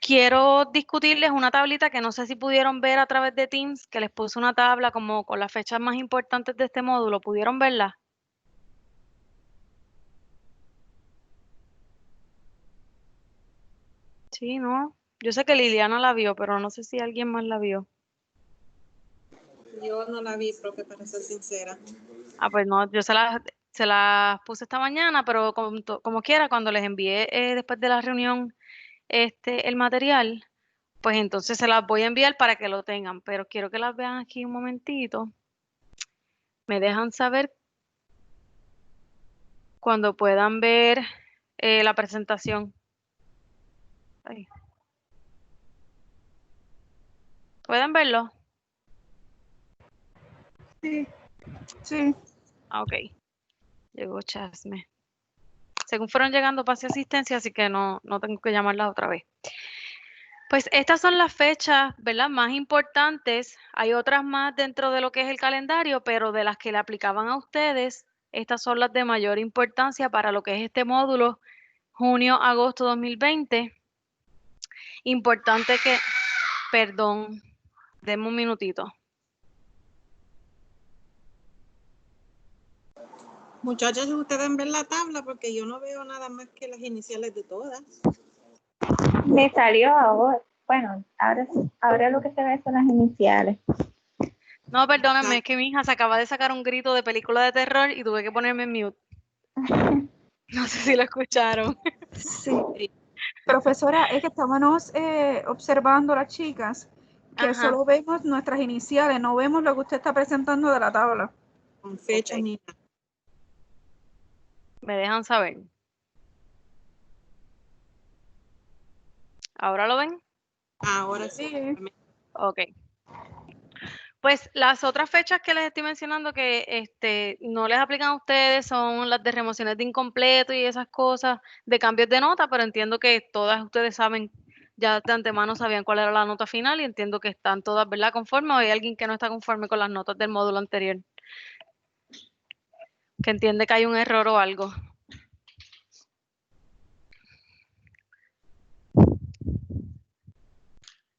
quiero discutirles una tablita que no sé si pudieron ver a través de Teams, que les puse una tabla como con las fechas más importantes de este módulo. ¿Pudieron verla? Sí, ¿no? Yo sé que Liliana la vio, pero no sé si alguien más la vio. Yo no la vi, profe, para ser sincera. Ah, pues no, yo se las puse esta mañana, pero como quiera, cuando les envié después de la reunión el material, pues entonces se las voy a enviar para que lo tengan, pero quiero que las vean aquí un momentito. Me dejan saber cuando puedan ver la presentación. Ay. ¿Pueden verlo? Sí, sí. Ah, ok. Llegó Chasme. Según fueron llegando, pasé asistencia, así que no tengo que llamarlas otra vez. Pues estas son las fechas, ¿verdad? Más importantes. Hay otras más dentro de lo que es el calendario, pero de las que le aplicaban a ustedes, estas son las de mayor importancia para lo que es este módulo, junio-agosto 2020. Importante que, perdón, denme un minutito. Muchachas, ustedes ven la tabla porque yo no veo nada más que las iniciales de todas. Me salió ahora. Bueno, ahora lo que se ve son las iniciales. No, perdónenme, es que mi hija se acaba de sacar un grito de película de terror y tuve que ponerme en mute. No sé si lo escucharon. Sí. Profesora, es que estábamos observando las chicas que Ajá. solo vemos nuestras iniciales, no vemos lo que usted está presentando de la tabla. Con fechas Ok. ni nada. Me dejan saber. ¿Ahora lo ven? Ahora sí. Ok. Pues las otras fechas que les estoy mencionando que no les aplican a ustedes son las de remociones de incompleto y esas cosas de cambios de nota, pero entiendo que todas ustedes saben, ya de antemano sabían cuál era la nota final y entiendo que están todas, ¿verdad? Conforme o hay alguien que no está conforme con las notas del módulo anterior, que entiende que hay un error o algo.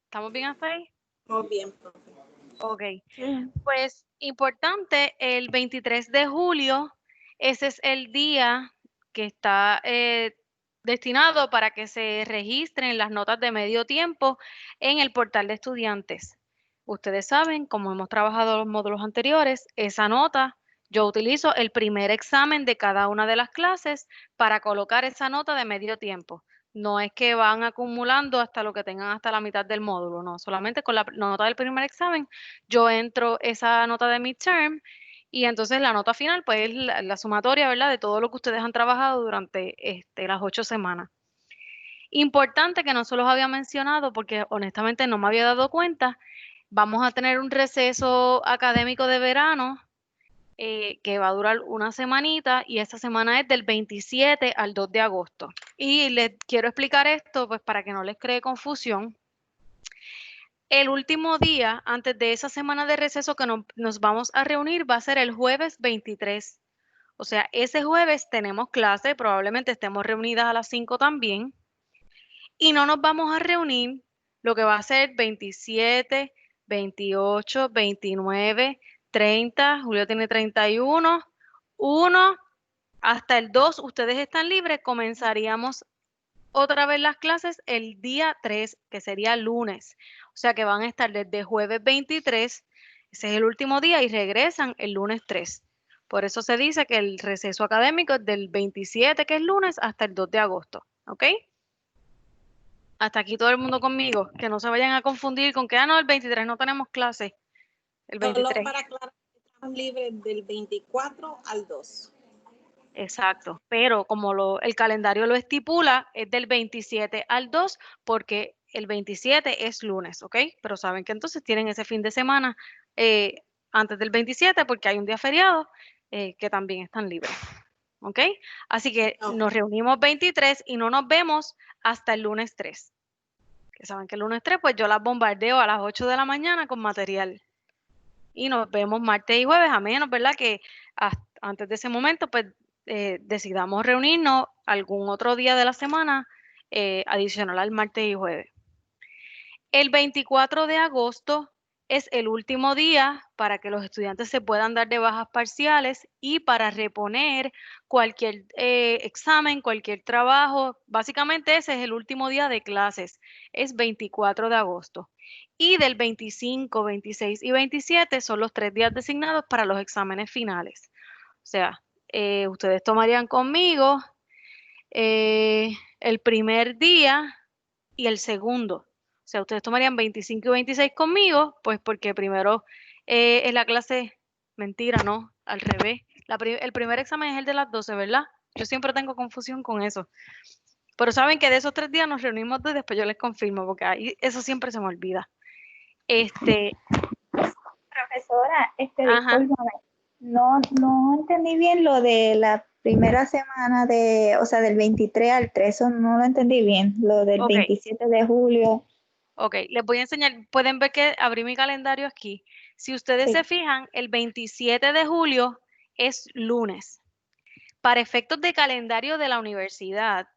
¿Estamos bien hasta ahí? Muy bien, profe. Ok. Sí. Pues importante, el 23 de julio, ese es el día que está destinado para que se registren las notas de medio tiempo en el portal de estudiantes. Ustedes saben, como hemos trabajado los módulos anteriores, esa nota, yo utilizo el primer examen de cada una de las clases para colocar esa nota de medio tiempo. No es que van acumulando hasta lo que tengan hasta la mitad del módulo, no, solamente con la nota del primer examen yo entro esa nota de midterm y entonces la nota final, pues es la sumatoria, ¿verdad? De todo lo que ustedes han trabajado durante las 8 semanas. Importante que no se los había mencionado porque honestamente no me había dado cuenta, vamos a tener un receso académico de verano que va a durar una semanita y esta semana es del 27 al 2 de agosto. Y les quiero explicar esto pues para que no les cree confusión. El último día antes de esa semana de receso que nos vamos a reunir va a ser el jueves 23. O sea, ese jueves tenemos clase, probablemente estemos reunidas a las 5 también. Y no nos vamos a reunir lo que va a ser 27, 28, 29, 30, Julio tiene 31, 1, hasta el 2 ustedes están libres, comenzaríamos otra vez las clases el día 3, que sería lunes. O sea que van a estar desde jueves 23, ese es el último día, y regresan el lunes 3. Por eso se dice que el receso académico es del 27, que es lunes, hasta el 2 de agosto. ¿Ok? Hasta aquí todo el mundo conmigo. Que no se vayan a confundir con que, no, el 23 no tenemos clase. El 23. Solo para aclarar, estamos libres del 24 al 2. Exacto, pero como el calendario lo estipula, es del 27 al 2 porque el 27 es lunes, ¿ok? Pero saben que entonces tienen ese fin de semana antes del 27 porque hay un día feriado que también están libres, ¿ok? Así que nos reunimos 23 y no nos vemos hasta el lunes 3. Que saben que el lunes 3 pues yo las bombardeo a las 8 de la mañana con material. Y nos vemos martes y jueves, a menos, ¿verdad? Que antes de ese momento, pues decidamos reunirnos algún otro día de la semana adicional al martes y jueves. El 24 de agosto es el último día para que los estudiantes se puedan dar de bajas parciales y para reponer cualquier examen, cualquier trabajo. Básicamente ese es el último día de clases, es 24 de agosto. Y del 25, 26 y 27 son los 3 días designados para los exámenes finales. O sea, ustedes tomarían conmigo el primer día y el segundo. O sea, ustedes tomarían 25 y 26 conmigo, pues porque primero es la clase, mentira, ¿no? Al revés. El primer examen es el de las 12, ¿verdad? Yo siempre tengo confusión con eso. Pero saben que de esos 3 días nos reunimos y después yo les confirmo, porque ahí eso siempre se me olvida. Profesora, Ajá. discúlpame, no entendí bien lo de la primera semana o sea, del 23 al 3, eso no lo entendí bien, lo del Ok. 27 de julio. Ok, les voy a enseñar, pueden ver que abrí mi calendario aquí. Si ustedes Sí. se fijan, el 27 de julio es lunes. Para efectos de calendario de la universidad,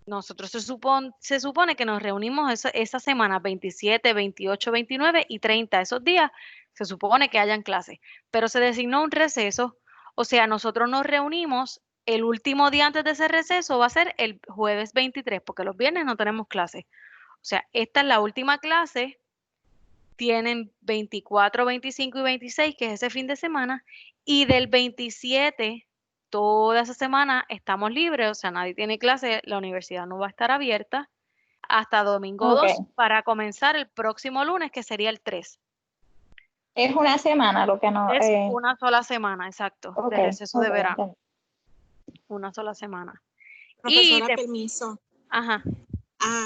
nosotros se supone que nos reunimos esa semana, 27, 28, 29 y 30. Esos días se supone que hayan clases, pero se designó un receso, o sea, nosotros nos reunimos el último día antes de ese receso, va a ser el jueves 23, porque los viernes no tenemos clases. O sea, esta es la última clase, tienen 24, 25 y 26, que es ese fin de semana, y del 27, toda esa semana estamos libres, o sea, nadie tiene clase, la universidad no va a estar abierta hasta domingo 2 Ok. para comenzar el próximo lunes, que sería el 3. Es una semana lo que no. Es una sola semana, exacto, de Ok, receso de ok, verano, entendí. una sola semana. Y Profesora, permiso. ajá.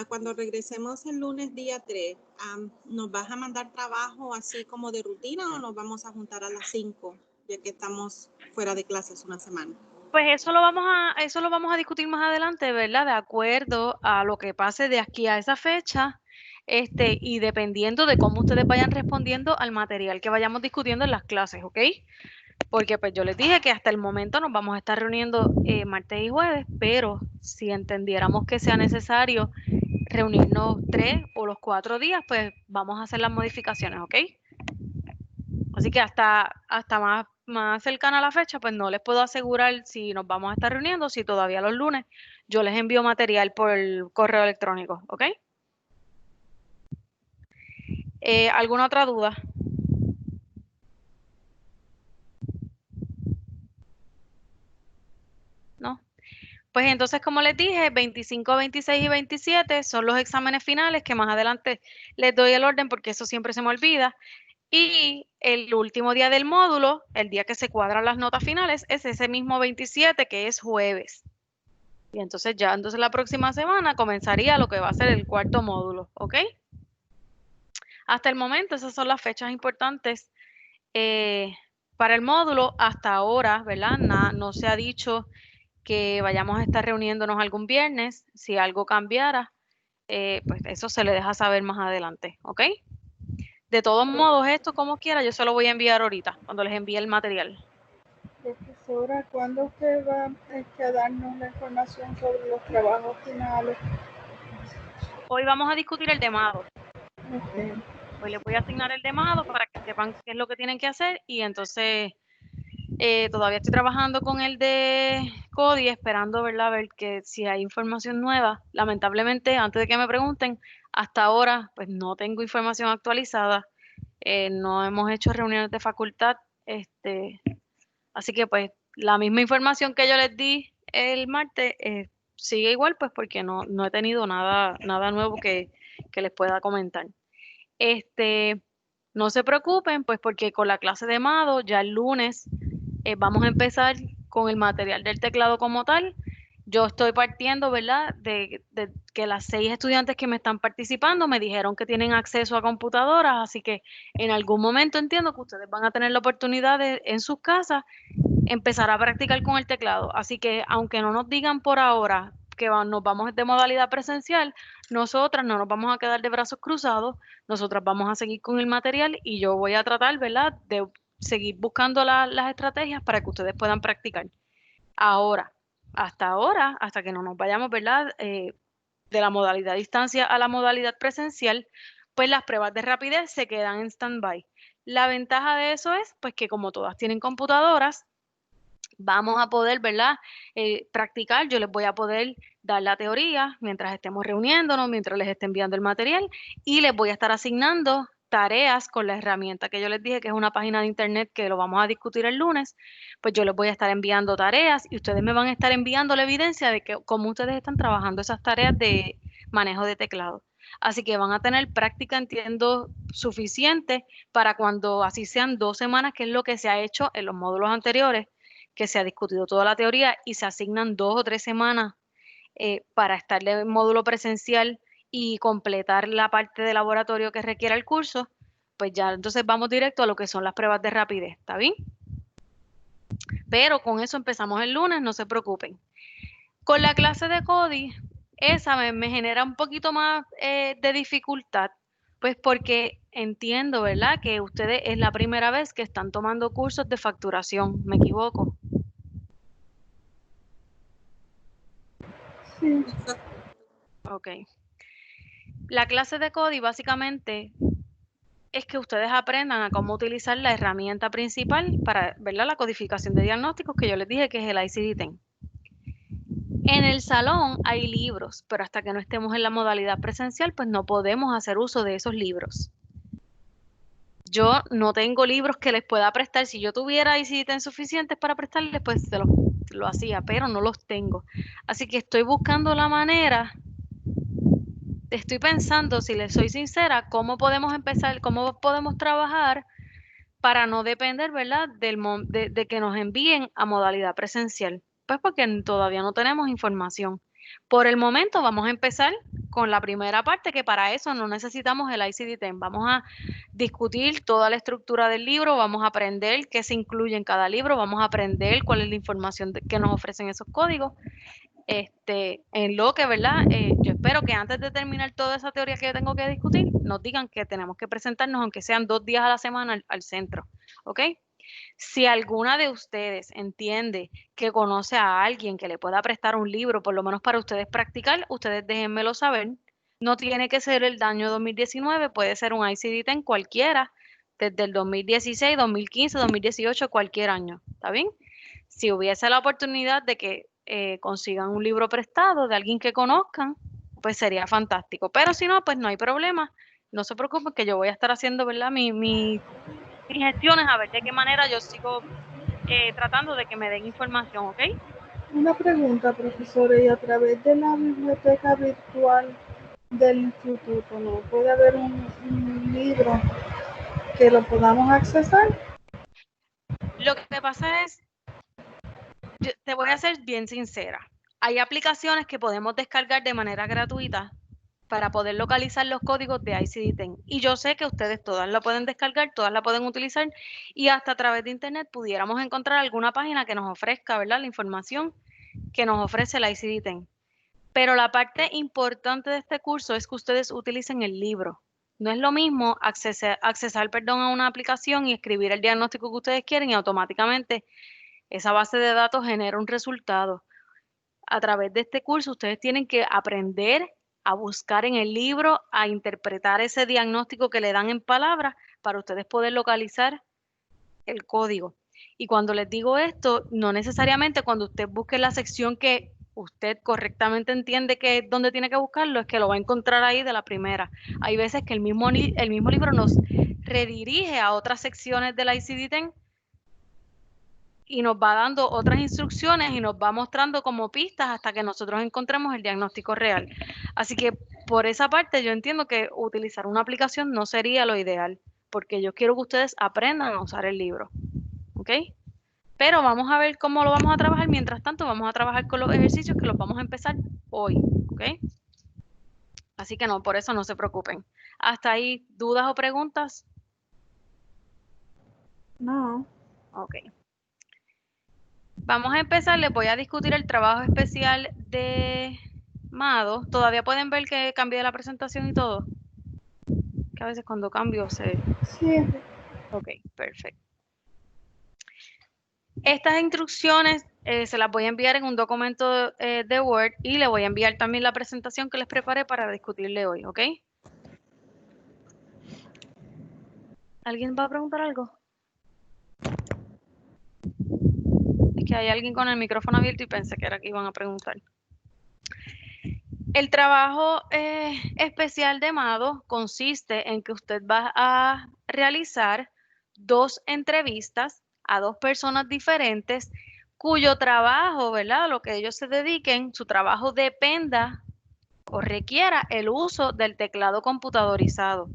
Cuando regresemos el lunes día 3, ¿nos vas a mandar trabajo así como de rutina o nos vamos a juntar a las 5, ya que estamos fuera de clases una semana? Pues eso lo vamos a discutir más adelante, ¿verdad? De acuerdo a lo que pase de aquí a esa fecha, y dependiendo de cómo ustedes vayan respondiendo al material que vayamos discutiendo en las clases, ¿ok? Porque pues yo les dije que hasta el momento nos vamos a estar reuniendo martes y jueves, pero si entendiéramos que sea necesario reunirnos 3 o los 4 días, pues vamos a hacer las modificaciones, ¿ok? Así que hasta más cercana a la fecha, pues no les puedo asegurar si nos vamos a estar reuniendo, si todavía los lunes yo les envío material por el correo electrónico, ¿ok? ¿Alguna otra duda? ¿No? Pues entonces, como les dije, 25, 26 y 27 son los exámenes finales, que más adelante les doy el orden porque eso siempre se me olvida. Y el último día del módulo, el día que se cuadran las notas finales, es ese mismo 27, que es jueves. Y entonces la próxima semana comenzaría lo que va a ser el cuarto módulo, ¿ok? Hasta el momento esas son las fechas importantes para el módulo. Hasta ahora, ¿verdad? No se ha dicho que vayamos a estar reuniéndonos algún viernes. Si algo cambiara, pues eso se le deja saber más adelante, ¿ok? De todos modos, esto como quiera, yo se lo voy a enviar ahorita, cuando les envíe el material. Profesora, ¿cuándo usted va a darnos la información sobre los trabajos finales? Hoy vamos a discutir el demado. Okay. Hoy les voy a asignar el demado para que sepan qué es lo que tienen que hacer y entonces todavía estoy trabajando con el de CODI, esperando, ¿verdad? Ver que si hay información nueva. Lamentablemente, antes de que me pregunten, hasta ahora pues no tengo información actualizada. No hemos hecho reuniones de facultad, así que pues la misma información que yo les di el martes sigue igual, pues porque no he tenido nada nuevo que les pueda comentar. No se preocupen, pues porque con la clase de Mado ya el lunes vamos a empezar con el material del teclado como tal. Yo estoy partiendo, ¿verdad? De que las 6 estudiantes que me están participando me dijeron que tienen acceso a computadoras, así que en algún momento entiendo que ustedes van a tener la oportunidad de en sus casas empezar a practicar con el teclado. Así que aunque no nos digan por ahora que nos vamos de modalidad presencial, nosotras no nos vamos a quedar de brazos cruzados, nosotras vamos a seguir con el material y yo voy a tratar, ¿verdad?, de seguir buscando las estrategias para que ustedes puedan practicar. Ahora, hasta que no nos vayamos, ¿verdad?, de la modalidad distancia a la modalidad presencial, pues las pruebas de rapidez se quedan en stand-by. La ventaja de eso es, pues, que como todas tienen computadoras, vamos a poder, ¿verdad? Practicar. Yo les voy a poder dar la teoría mientras estemos reuniéndonos, mientras les esté enviando el material, y les voy a estar asignando tareas con la herramienta que yo les dije, que es una página de internet que lo vamos a discutir el lunes. Pues yo les voy a estar enviando tareas y ustedes me van a estar enviando la evidencia de que cómo ustedes están trabajando esas tareas de manejo de teclado. Así que van a tener práctica, entiendo, suficiente para cuando así sean 2 semanas, que es lo que se ha hecho en los módulos anteriores, que se ha discutido toda la teoría y se asignan 2 o 3 semanas para estar en módulo presencial y completar la parte de laboratorio que requiera el curso, pues ya entonces vamos directo a lo que son las pruebas de rapidez, ¿está bien? Pero con eso empezamos el lunes, no se preocupen. Con la clase de CODI, esa me genera un poquito más de dificultad, pues porque entiendo, ¿verdad? Que ustedes es la primera vez que están tomando cursos de facturación, ¿me equivoco? Sí, Ok. La clase de CODI básicamente es que ustedes aprendan a cómo utilizar la herramienta principal para, ¿verdad? La codificación de diagnósticos que yo les dije que es el ICD-10. En el salón hay libros, pero hasta que no estemos en la modalidad presencial, pues no podemos hacer uso de esos libros. Yo no tengo libros que les pueda prestar. Si yo tuviera ICD-10 suficientes para prestarles, pues lo hacía, pero no los tengo. Así que estoy buscando la manera. Estoy pensando, si les soy sincera, cómo podemos empezar, cómo podemos trabajar para no depender, ¿verdad?, de que nos envíen a modalidad presencial. Pues porque todavía no tenemos información. Por el momento vamos a empezar con la primera parte, que para eso no necesitamos el ICD-10. Vamos a discutir toda la estructura del libro, vamos a aprender qué se incluye en cada libro, vamos a aprender cuál es la información que nos ofrecen esos códigos. En lo que, ¿verdad? Yo espero que antes de terminar toda esa teoría que yo tengo que discutir, nos digan que tenemos que presentarnos, aunque sean 2 días a la semana, al centro, ¿ok? Si alguna de ustedes entiende que conoce a alguien que le pueda prestar un libro, por lo menos para ustedes practicar, ustedes déjenmelo saber. No tiene que ser el año 2019, puede ser un ICD-10 cualquiera, desde el 2016, 2015, 2018, cualquier año, ¿está bien? Si hubiese la oportunidad de que consigan un libro prestado de alguien que conozcan, pues sería fantástico. Pero si no, pues no hay problema. No se preocupen que yo voy a estar haciendo, ¿verdad? Mis gestiones a ver de qué manera yo sigo tratando de que me den información, ¿ok? una pregunta, profesora, y a través de la biblioteca virtual del instituto, ¿no puede haber un libro que lo podamos accesar? Lo que pasa es, yo te voy a ser bien sincera. Hay aplicaciones que podemos descargar de manera gratuita para poder localizar los códigos de ICD-10. Y yo sé que ustedes todas la pueden descargar, todas la pueden utilizar y hasta a través de internet pudiéramos encontrar alguna página que nos ofrezca, ¿verdad?, la información que nos ofrece la ICD-10. Pero la parte importante de este curso es que ustedes utilicen el libro. No es lo mismo accesar, a una aplicación y escribir el diagnóstico que ustedes quieren y automáticamente esa base de datos genera un resultado. A través de este curso ustedes tienen que aprender a buscar en el libro, a interpretar ese diagnóstico que le dan en palabras para ustedes poder localizar el código. Y cuando les digo esto, no necesariamente cuando usted busque la sección que usted correctamente entiende que es donde tiene que buscarlo, es que lo va a encontrar ahí de la primera. Hay veces que el mismo libro nos redirige a otras secciones del ICD-10 y nos va dando otras instrucciones y nos va mostrando como pistas hasta que nosotros encontremos el diagnóstico real. Así que por esa parte yo entiendo que utilizar una aplicación no sería lo ideal, porque yo quiero que ustedes aprendan a usar el libro, ¿ok? Pero vamos a ver cómo lo vamos a trabajar. Mientras tanto, vamos a trabajar con los ejercicios que los vamos a empezar hoy, ¿ok? Así que no, por eso no se preocupen. ¿Hasta ahí dudas o preguntas? No. Ok. Vamos a empezar, les voy a discutir el trabajo especial de Mado. ¿Todavía pueden ver que cambié la presentación y todo? Que a veces cuando cambio se... Sí, Ok, perfecto. Estas instrucciones se las voy a enviar en un documento de Word y le voy a enviar también la presentación que les preparé para discutirle hoy, ¿ok? ¿Alguien va a preguntar algo? Es que hay alguien con el micrófono abierto y pensé que era que iban a preguntar. El trabajo especial de MADO consiste en que usted va a realizar 2 entrevistas a 2 personas diferentes cuyo trabajo, ¿verdad? Lo que ellos se dediquen, su trabajo dependa o requiera el uso del teclado computadorizado.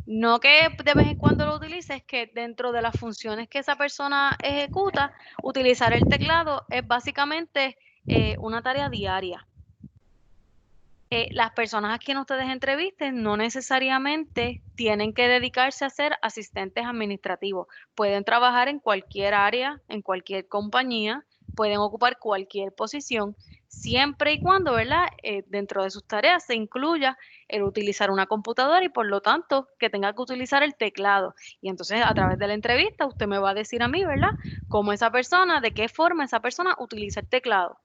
No que de vez en cuando lo utilices, que dentro de las funciones que esa persona ejecuta, utilizar el teclado es básicamente una tarea diaria. Las personas a quienes ustedes entrevisten no necesariamente tienen que dedicarse a ser asistentes administrativos. Pueden trabajar en cualquier área, en cualquier compañía, pueden ocupar cualquier posición, siempre y cuando, ¿verdad? Dentro de sus tareas se incluya el utilizar una computadora y por lo tanto que tenga que utilizar el teclado. Y entonces a través de la entrevista usted me va a decir a mí, ¿verdad? Cómo esa persona, de qué forma esa persona utiliza el teclado.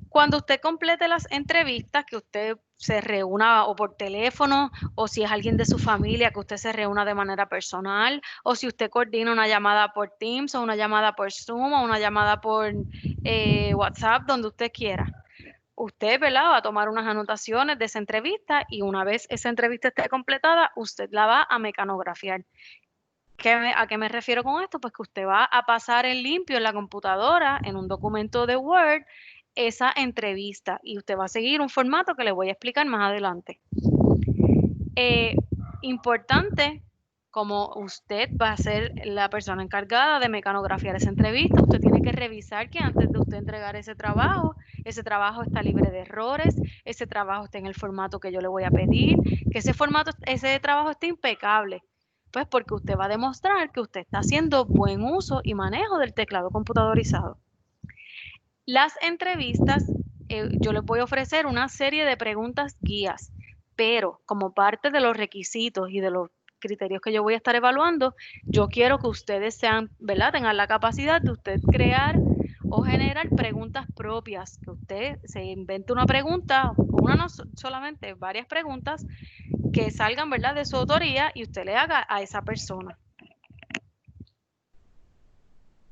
Cuando usted complete las entrevistas, que usted se reúna o por teléfono, o si es alguien de su familia, que usted se reúna de manera personal, o si usted coordina una llamada por Teams, o una llamada por Zoom, o una llamada por WhatsApp, donde usted quiera. Usted, ¿verdad? Va a tomar unas anotaciones de esa entrevista y una vez esa entrevista esté completada, usted la va a mecanografiar. ¿A qué me refiero con esto? Pues que usted va a pasar en limpio en la computadora, en un documento de Word, esa entrevista y usted va a seguir un formato que le voy a explicar más adelante. Importante, como usted va a ser la persona encargada de mecanografiar esa entrevista, usted tiene que revisar que antes de usted entregar ese trabajo está libre de errores, ese trabajo está en el formato que yo le voy a pedir, que ese trabajo esté impecable. Pues porque usted va a demostrar que usted está haciendo buen uso y manejo del teclado computadorizado. Las entrevistas, yo les voy a ofrecer una serie de preguntas guías, pero como parte de los requisitos y de los criterios que yo voy a estar evaluando, yo quiero que ustedes sean, ¿verdad? Tengan la capacidad de usted crear o generar preguntas propias, que usted se invente una pregunta, una no solamente, varias preguntas que salgan, ¿verdad?, de su autoría y usted le haga a esa persona.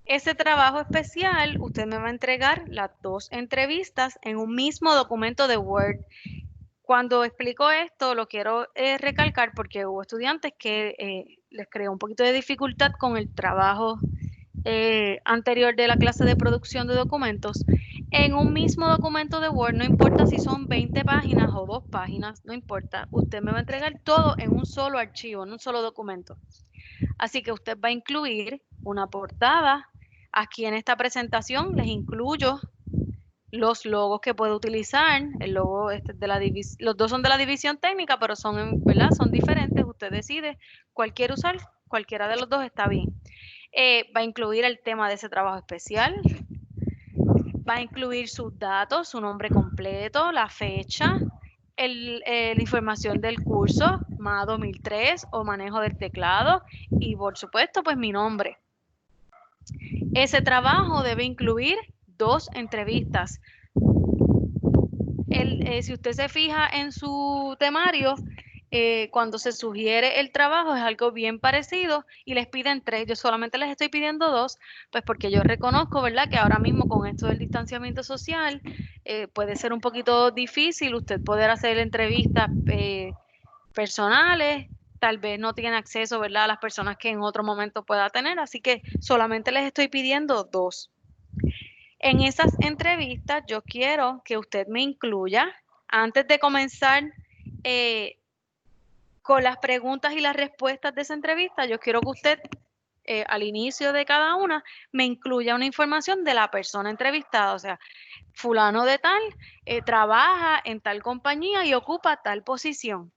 Ese trabajo especial, usted me va a entregar las 2 entrevistas en un mismo documento de Word. Cuando explico esto, lo quiero recalcar porque hubo estudiantes que les creó un poquito de dificultad con el trabajo anterior de la clase de producción de documentos. En un mismo documento de Word, no importa si son 20 páginas o 2 páginas, no importa, usted me va a entregar todo en un solo archivo, en un solo documento. Así que usted va a incluir una portada. Aquí en esta presentación les incluyo los logos que puede utilizar. El logo los 2 son de la división técnica, pero son, ¿verdad?, son diferentes. Usted decide cuál quiere usar, cualquiera de los 2 está bien. Va a incluir el tema de ese trabajo especial. Va a incluir sus datos, su nombre completo, la fecha, la información del curso, MA 2003 o manejo del teclado y por supuesto pues mi nombre. Ese trabajo debe incluir 2 entrevistas. Si usted se fija en su temario, cuando se sugiere el trabajo es algo bien parecido y les piden 3. Yo solamente les estoy pidiendo 2, pues porque yo reconozco, ¿verdad?, que ahora mismo con esto del distanciamiento social puede ser un poquito difícil usted poder hacer entrevistas personales. Tal vez no tiene acceso, ¿verdad?, a las personas que en otro momento pueda tener, así que solamente les estoy pidiendo 2. En esas entrevistas yo quiero que usted me incluya, antes de comenzar con las preguntas y las respuestas de esa entrevista, yo quiero que usted al inicio de cada una me incluya una información de la persona entrevistada, o sea, fulano de tal trabaja en tal compañía y ocupa tal posición.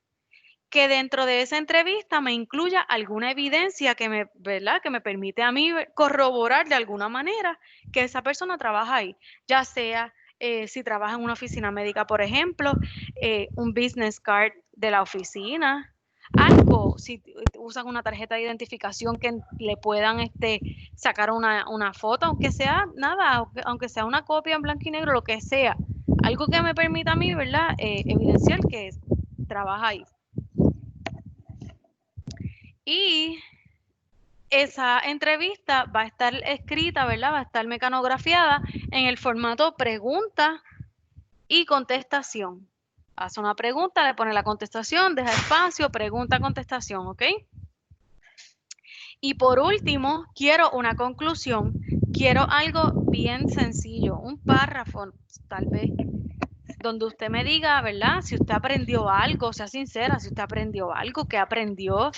Que dentro de esa entrevista me incluya alguna evidencia que me, ¿verdad?, que me permite a mí corroborar de alguna manera que esa persona trabaja ahí, ya sea si trabaja en una oficina médica, por ejemplo, un business card de la oficina, algo, si usan una tarjeta de identificación que le puedan sacar una foto, aunque sea nada, aunque sea una copia en blanco y negro, lo que sea, algo que me permita a mí, ¿verdad?, evidenciar que trabaja ahí. Y esa entrevista va a estar escrita, ¿verdad? Va a estar mecanografiada en el formato pregunta y contestación. Hace una pregunta, le pone la contestación, deja espacio, pregunta, contestación, ¿ok? Y por último, quiero una conclusión. Quiero algo bien sencillo, un párrafo, tal vez, donde usted me diga, ¿verdad? Si usted aprendió algo, sea sincera, si usted aprendió algo, que aprendió,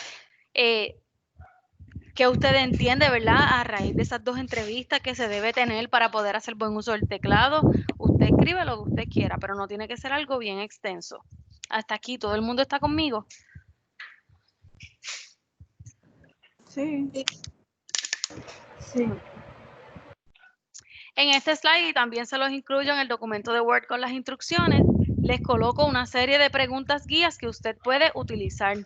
que usted entiende, ¿verdad? A raíz de esas 2 entrevistas que se debe tener para poder hacer buen uso del teclado. Usted escribe lo que usted quiera, pero no tiene que ser algo bien extenso. Hasta aquí, ¿todo el mundo está conmigo? Sí. Sí. En este slide, y también se los incluyo en el documento de Word con las instrucciones, les coloco una serie de preguntas guías que usted puede utilizar.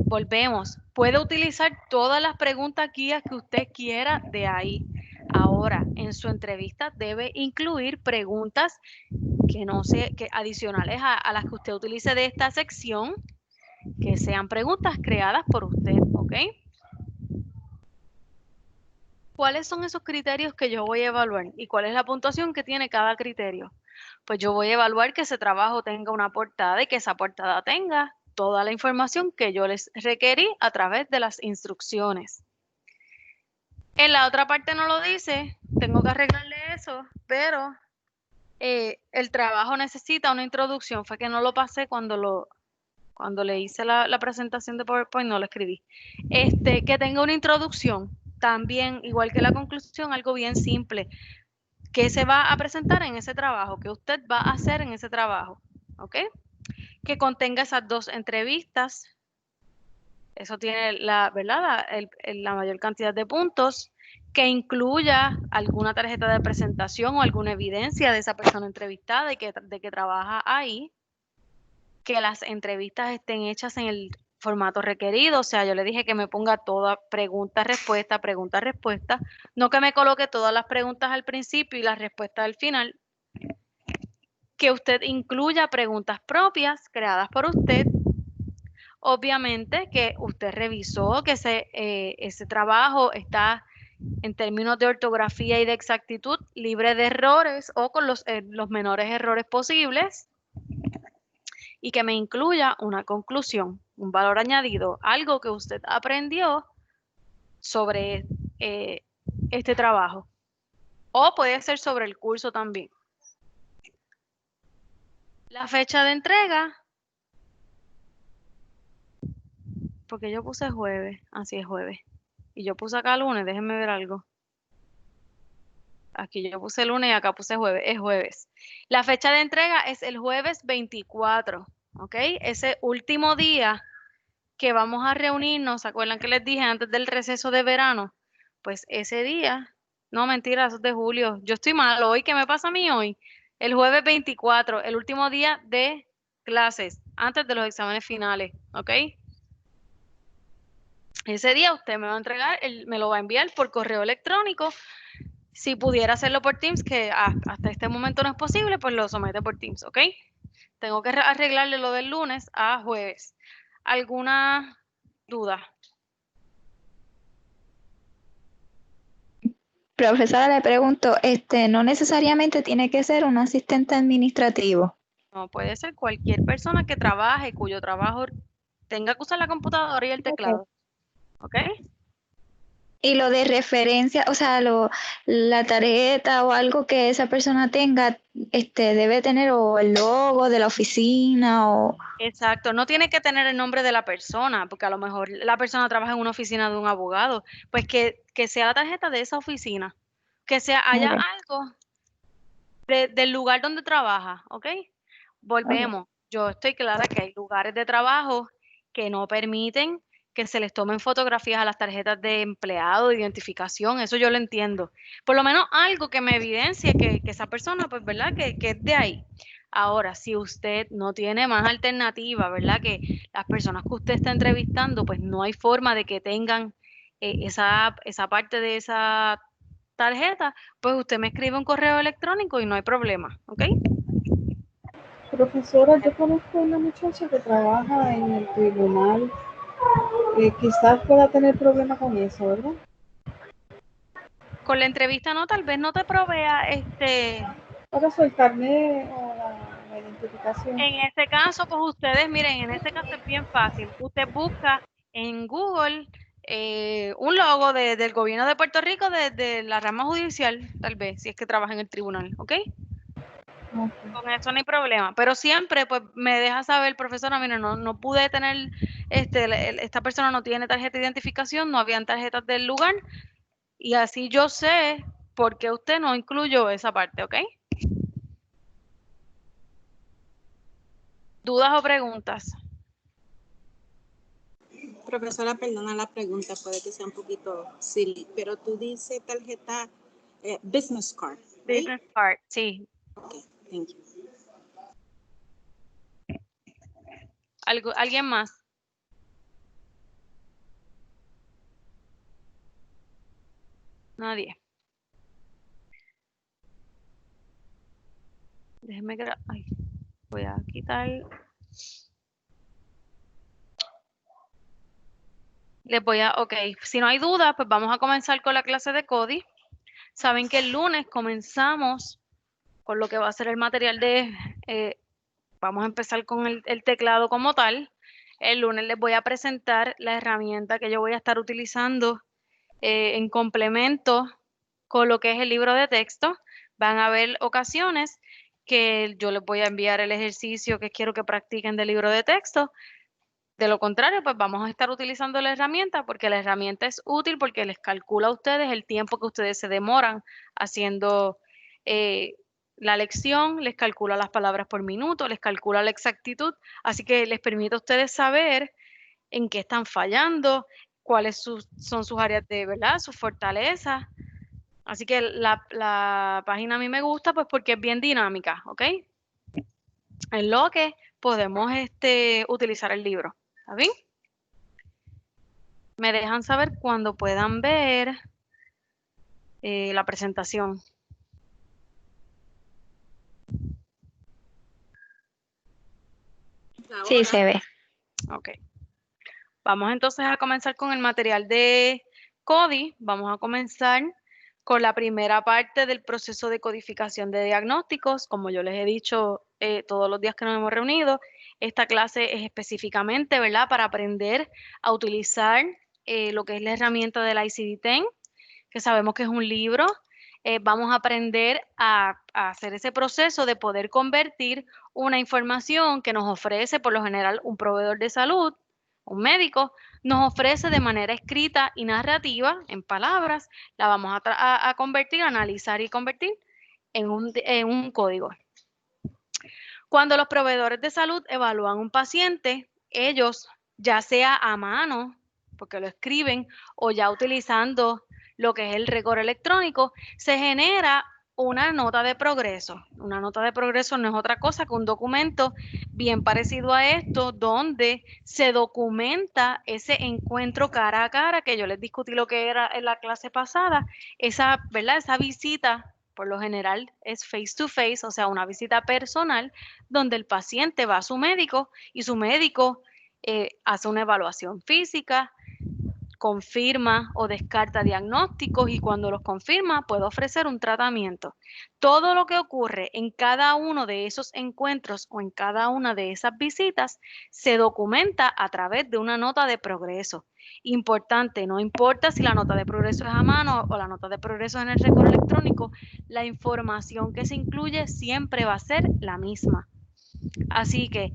Volvemos, puede utilizar todas las preguntas guías que usted quiera de ahí. Ahora, en su entrevista debe incluir preguntas que adicionales a las que usted utilice de esta sección, que sean preguntas creadas por usted, ¿ok? ¿Cuáles son esos criterios que yo voy a evaluar? ¿Y cuál es la puntuación que tiene cada criterio? Pues yo voy a evaluar que ese trabajo tenga una portada y que esa portada tenga toda la información que yo les requerí a través de las instrucciones. En la otra parte no lo dice, tengo que arreglarle eso, pero el trabajo necesita una introducción. Fue que no lo pasé cuando le hice la presentación de PowerPoint, no lo escribí. Que tenga una introducción. También, igual que la conclusión, algo bien simple. ¿Qué se va a presentar en ese trabajo? ¿Qué usted va a hacer en ese trabajo? ¿Ok? Que contenga esas 2 entrevistas. Eso tiene ¿verdad? La mayor cantidad de puntos. Que incluya alguna tarjeta de presentación o alguna evidencia de esa persona entrevistada y de que trabaja ahí. Que las entrevistas estén hechas en el formato requerido, o sea, yo le dije que me ponga toda pregunta, respuesta, no que me coloque todas las preguntas al principio y las respuestas al final, que usted incluya preguntas propias creadas por usted, obviamente que usted revisó que ese trabajo está en términos de ortografía y de exactitud libre de errores o con los menores errores posibles, y que me incluya una conclusión, un valor añadido, algo que usted aprendió sobre este trabajo. O puede ser sobre el curso también. La fecha de entrega, porque yo puse jueves, así es jueves. Y yo puse acá lunes, déjenme ver algo. Aquí yo puse lunes y acá puse jueves, es jueves. La fecha de entrega es el jueves 24, ¿ok? Ese último día que vamos a reunirnos, ¿se acuerdan que les dije antes del receso de verano? Pues ese día, no mentira, eso es de julio, yo estoy mal hoy, ¿qué me pasa a mí hoy? El jueves 24, el último día de clases, antes de los exámenes finales, ¿ok? Ese día usted me va a entregar, me lo va a enviar por correo electrónico. Si pudiera hacerlo por Teams, que hasta este momento no es posible, pues lo somete por Teams, ¿ok? Tengo que arreglarle lo del lunes a jueves. ¿Alguna duda? Profesora, le pregunto, no necesariamente tiene que ser un asistente administrativo. No, puede ser cualquier persona que trabaje, cuyo trabajo tenga que usar la computadora y el teclado. ¿Ok? Y lo de referencia, o sea, la tarjeta o algo que esa persona tenga, debe tener o el logo de la oficina o... Exacto, no tiene que tener el nombre de la persona, porque a lo mejor la persona trabaja en una oficina de un abogado, pues que sea la tarjeta de esa oficina, que haya Ok. algo del lugar donde trabaja, ¿ok? Volvemos. Yo estoy clara que hay lugares de trabajo que no permiten que se les tomen fotografías a las tarjetas de empleado, de identificación, eso yo lo entiendo. Por lo menos algo que me evidencie que esa persona, pues, ¿verdad? Que es de ahí. Ahora, si usted no tiene más alternativa, ¿verdad? Que las personas que usted está entrevistando, pues no hay forma de que tengan esa parte de esa tarjeta, pues usted me escribe un correo electrónico y no hay problema, ¿ok? Profesora, yo conozco una muchacha que trabaja en el tribunal quizás pueda tener problemas con eso, ¿verdad? Con la entrevista no, tal vez no te provea Ahora soy el carnet o la identificación. en ese caso, pues ustedes, miren, en ese caso es bien fácil. Usted busca en Google un logo del gobierno de Puerto Rico, de la rama judicial, tal vez, si es que trabaja en el tribunal, ¿ok? Ok. Con eso no hay problema. Pero siempre, pues, me deja saber, profesora, mire, no pude tener, esta persona no tiene tarjeta de identificación, no habían tarjetas del lugar, y así yo sé por qué usted no incluyó esa parte, ¿ok? ¿Dudas o preguntas? Profesora, perdona la pregunta, puede que sea un poquito silly, pero tú dices tarjeta business card, right? Business card, sí. Okay, thank you. ¿Alguien más? Nadie. Déjeme que... Ay, voy a quitar... Ok, si no hay duda, pues vamos a comenzar con la clase de Cody. Saben que el lunes comenzamos con lo que va a ser el material vamos a empezar con el teclado como tal. El lunes les voy a presentar la herramienta que yo voy a estar utilizando en complemento con lo que es el libro de texto. Van a haber ocasiones que yo les voy a enviar el ejercicio que quiero que practiquen del libro de texto. De lo contrario, pues vamos a estar utilizando la herramienta porque la herramienta es útil porque les calcula a ustedes el tiempo que ustedes se demoran haciendo la lección, les calcula las palabras por minuto, les calcula la exactitud, así que les permite a ustedes saber en qué están fallando, cuáles son sus áreas de, ¿verdad? Sus fortalezas. Así que la página a mí me gusta pues porque es bien dinámica, ¿ok? En lo que podemos utilizar el libro, ¿está bien? Me dejan saber cuando puedan ver la presentación. Sí, se ve. Ok. Vamos entonces a comenzar con el material de Cody. Vamos a comenzar con la primera parte del proceso de codificación de diagnósticos. Como yo les he dicho todos los días que nos hemos reunido, esta clase es específicamente, ¿verdad?, para aprender a utilizar lo que es la herramienta del ICD-10, que sabemos que es un libro. Vamos a aprender a hacer ese proceso de poder convertir una información que nos ofrece por lo general un proveedor de salud, un médico, nos ofrece de manera escrita y narrativa, en palabras, la vamos a convertir, a analizar y convertir en un código. Cuando los proveedores de salud evalúan un paciente, ellos, ya sea a mano, porque lo escriben, o ya utilizando lo que es el récord electrónico, se genera una nota de progreso. Una nota de progreso no es otra cosa que un documento bien parecido a esto, donde se documenta ese encuentro cara a cara, que yo les discutí lo que era en la clase pasada, ¿verdad? Esa visita, por lo general, es face to face, o sea, una visita personal, donde el paciente va a su médico y su médico hace una evaluación física, confirma o descarta diagnósticos y cuando los confirma puede ofrecer un tratamiento. Todo lo que ocurre en cada uno de esos encuentros o en cada una de esas visitas se documenta a través de una nota de progreso. Importante, no importa si la nota de progreso es a mano o la nota de progreso es en el récord electrónico, la información que se incluye siempre va a ser la misma. Así que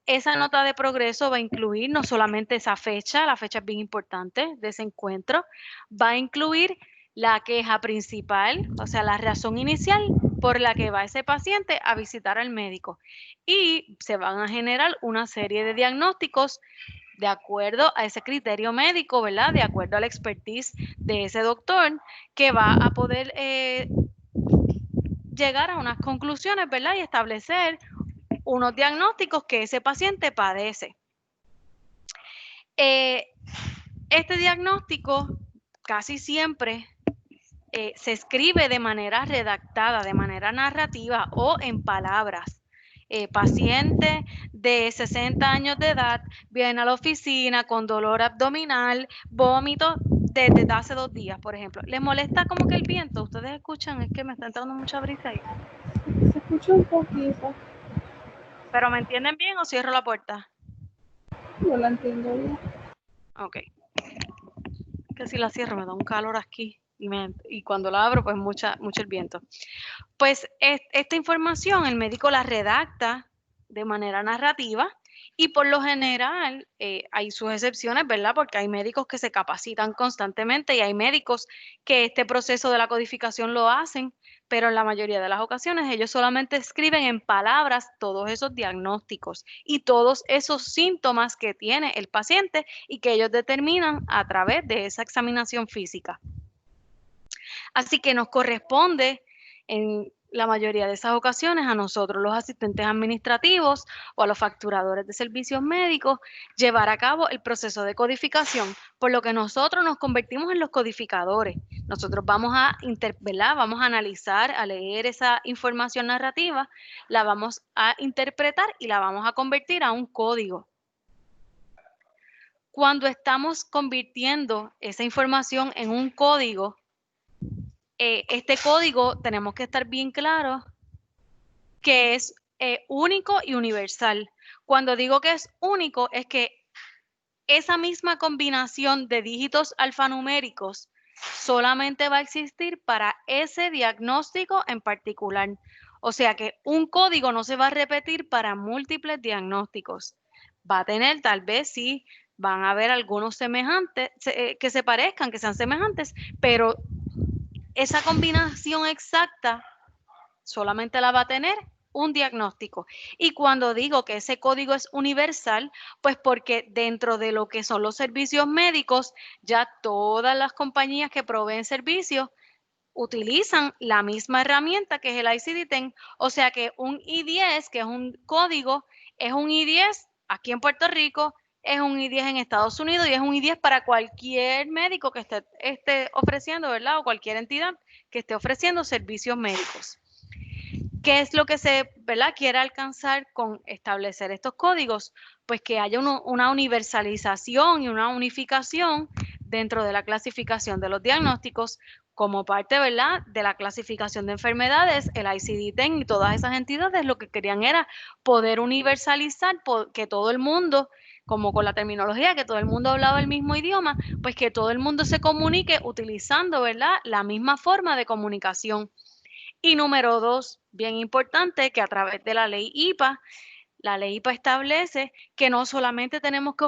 esa nota de progreso va a incluir no solamente esa fecha, la fecha es bien importante de ese encuentro, va a incluir la queja principal, o sea, la razón inicial por la que va ese paciente a visitar al médico. Y se van a generar una serie de diagnósticos de acuerdo a ese criterio médico, ¿verdad? De acuerdo a la expertise de ese doctor que va a poder llegar a unas conclusiones, ¿verdad? Y establecer unos diagnósticos que ese paciente padece. Este diagnóstico casi siempre se escribe de manera redactada, de manera narrativa o en palabras. paciente de 60 años de edad viene a la oficina con dolor abdominal, vómito desde hace 2 días, por ejemplo. ¿Les molesta como que el viento? ¿Ustedes escuchan? Es que me está entrando mucha brisa ahí. Se escucha un poquito. ¿Pero me entienden bien o cierro la puerta? Yo la entiendo bien. Ok. Que si la cierro me da un calor aquí y cuando la abro pues mucho el viento. Pues esta información el médico la redacta de manera narrativa y por lo general hay sus excepciones, ¿verdad? Porque hay médicos que se capacitan constantemente y hay médicos que este proceso de la codificación lo hacen, pero en la mayoría de las ocasiones ellos solamente escriben en palabras todos esos diagnósticos y todos esos síntomas que tiene el paciente y que ellos determinan a través de esa examinación física. Así que nos corresponde en la mayoría de esas ocasiones a nosotros, los asistentes administrativos o a los facturadores de servicios médicos, llevar a cabo el proceso de codificación, por lo que nosotros nos convertimos en los codificadores. Nosotros vamos a vamos a analizar, a leer esa información narrativa, la vamos a interpretar y la vamos a convertir a un código. Cuando estamos convirtiendo esa información en un código, este código tenemos que estar bien claros que es único y universal. Cuando digo que es único, es que esa misma combinación de dígitos alfanuméricos solamente va a existir para ese diagnóstico en particular. O sea que un código no se va a repetir para múltiples diagnósticos. Va a tener, tal vez sí, van a haber algunos semejantes, que se parezcan, que sean semejantes, pero esa combinación exacta solamente la va a tener un diagnóstico. Y cuando digo que ese código es universal, pues porque dentro de lo que son los servicios médicos, ya todas las compañías que proveen servicios utilizan la misma herramienta que es el ICD-10, o sea que un I-10, que es un código, es un I-10 aquí en Puerto Rico, es un I-10 en Estados Unidos y es un I-10 para cualquier médico que esté ofreciendo, ¿verdad? O cualquier entidad que esté ofreciendo servicios médicos. ¿Qué es lo que se, ¿verdad?, quiere alcanzar con establecer estos códigos? Pues que haya una universalización y una unificación dentro de la clasificación de los diagnósticos como parte, ¿verdad?, de la clasificación de enfermedades. El ICD-10 y todas esas entidades lo que querían era poder universalizar, que todo el mundo, como con la terminología, que todo el mundo hablaba el mismo idioma, pues que todo el mundo se comunique utilizando, ¿verdad?, la misma forma de comunicación. Y número 2, bien importante, que a través de la ley IPA, establece que no solamente tenemos que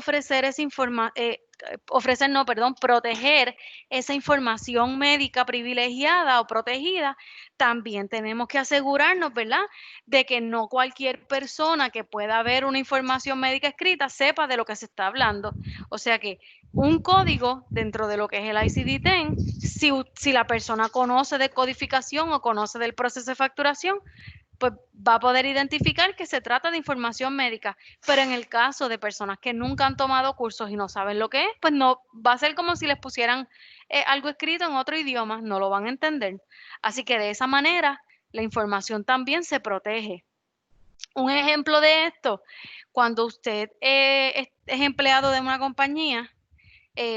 proteger esa información médica privilegiada o protegida, también tenemos que asegurarnos, ¿verdad?, de que no cualquier persona que pueda ver una información médica escrita sepa de lo que se está hablando. O sea que un código dentro de lo que es el ICD-10, si la persona conoce de codificación o conoce del proceso de facturación, pues va a poder identificar que se trata de información médica. Pero en el caso de personas que nunca han tomado cursos y no saben lo que es, pues no va a ser como si les pusieran algo escrito en otro idioma, no lo van a entender. Así que de esa manera la información también se protege. Un ejemplo de esto, cuando usted es empleado de una compañía,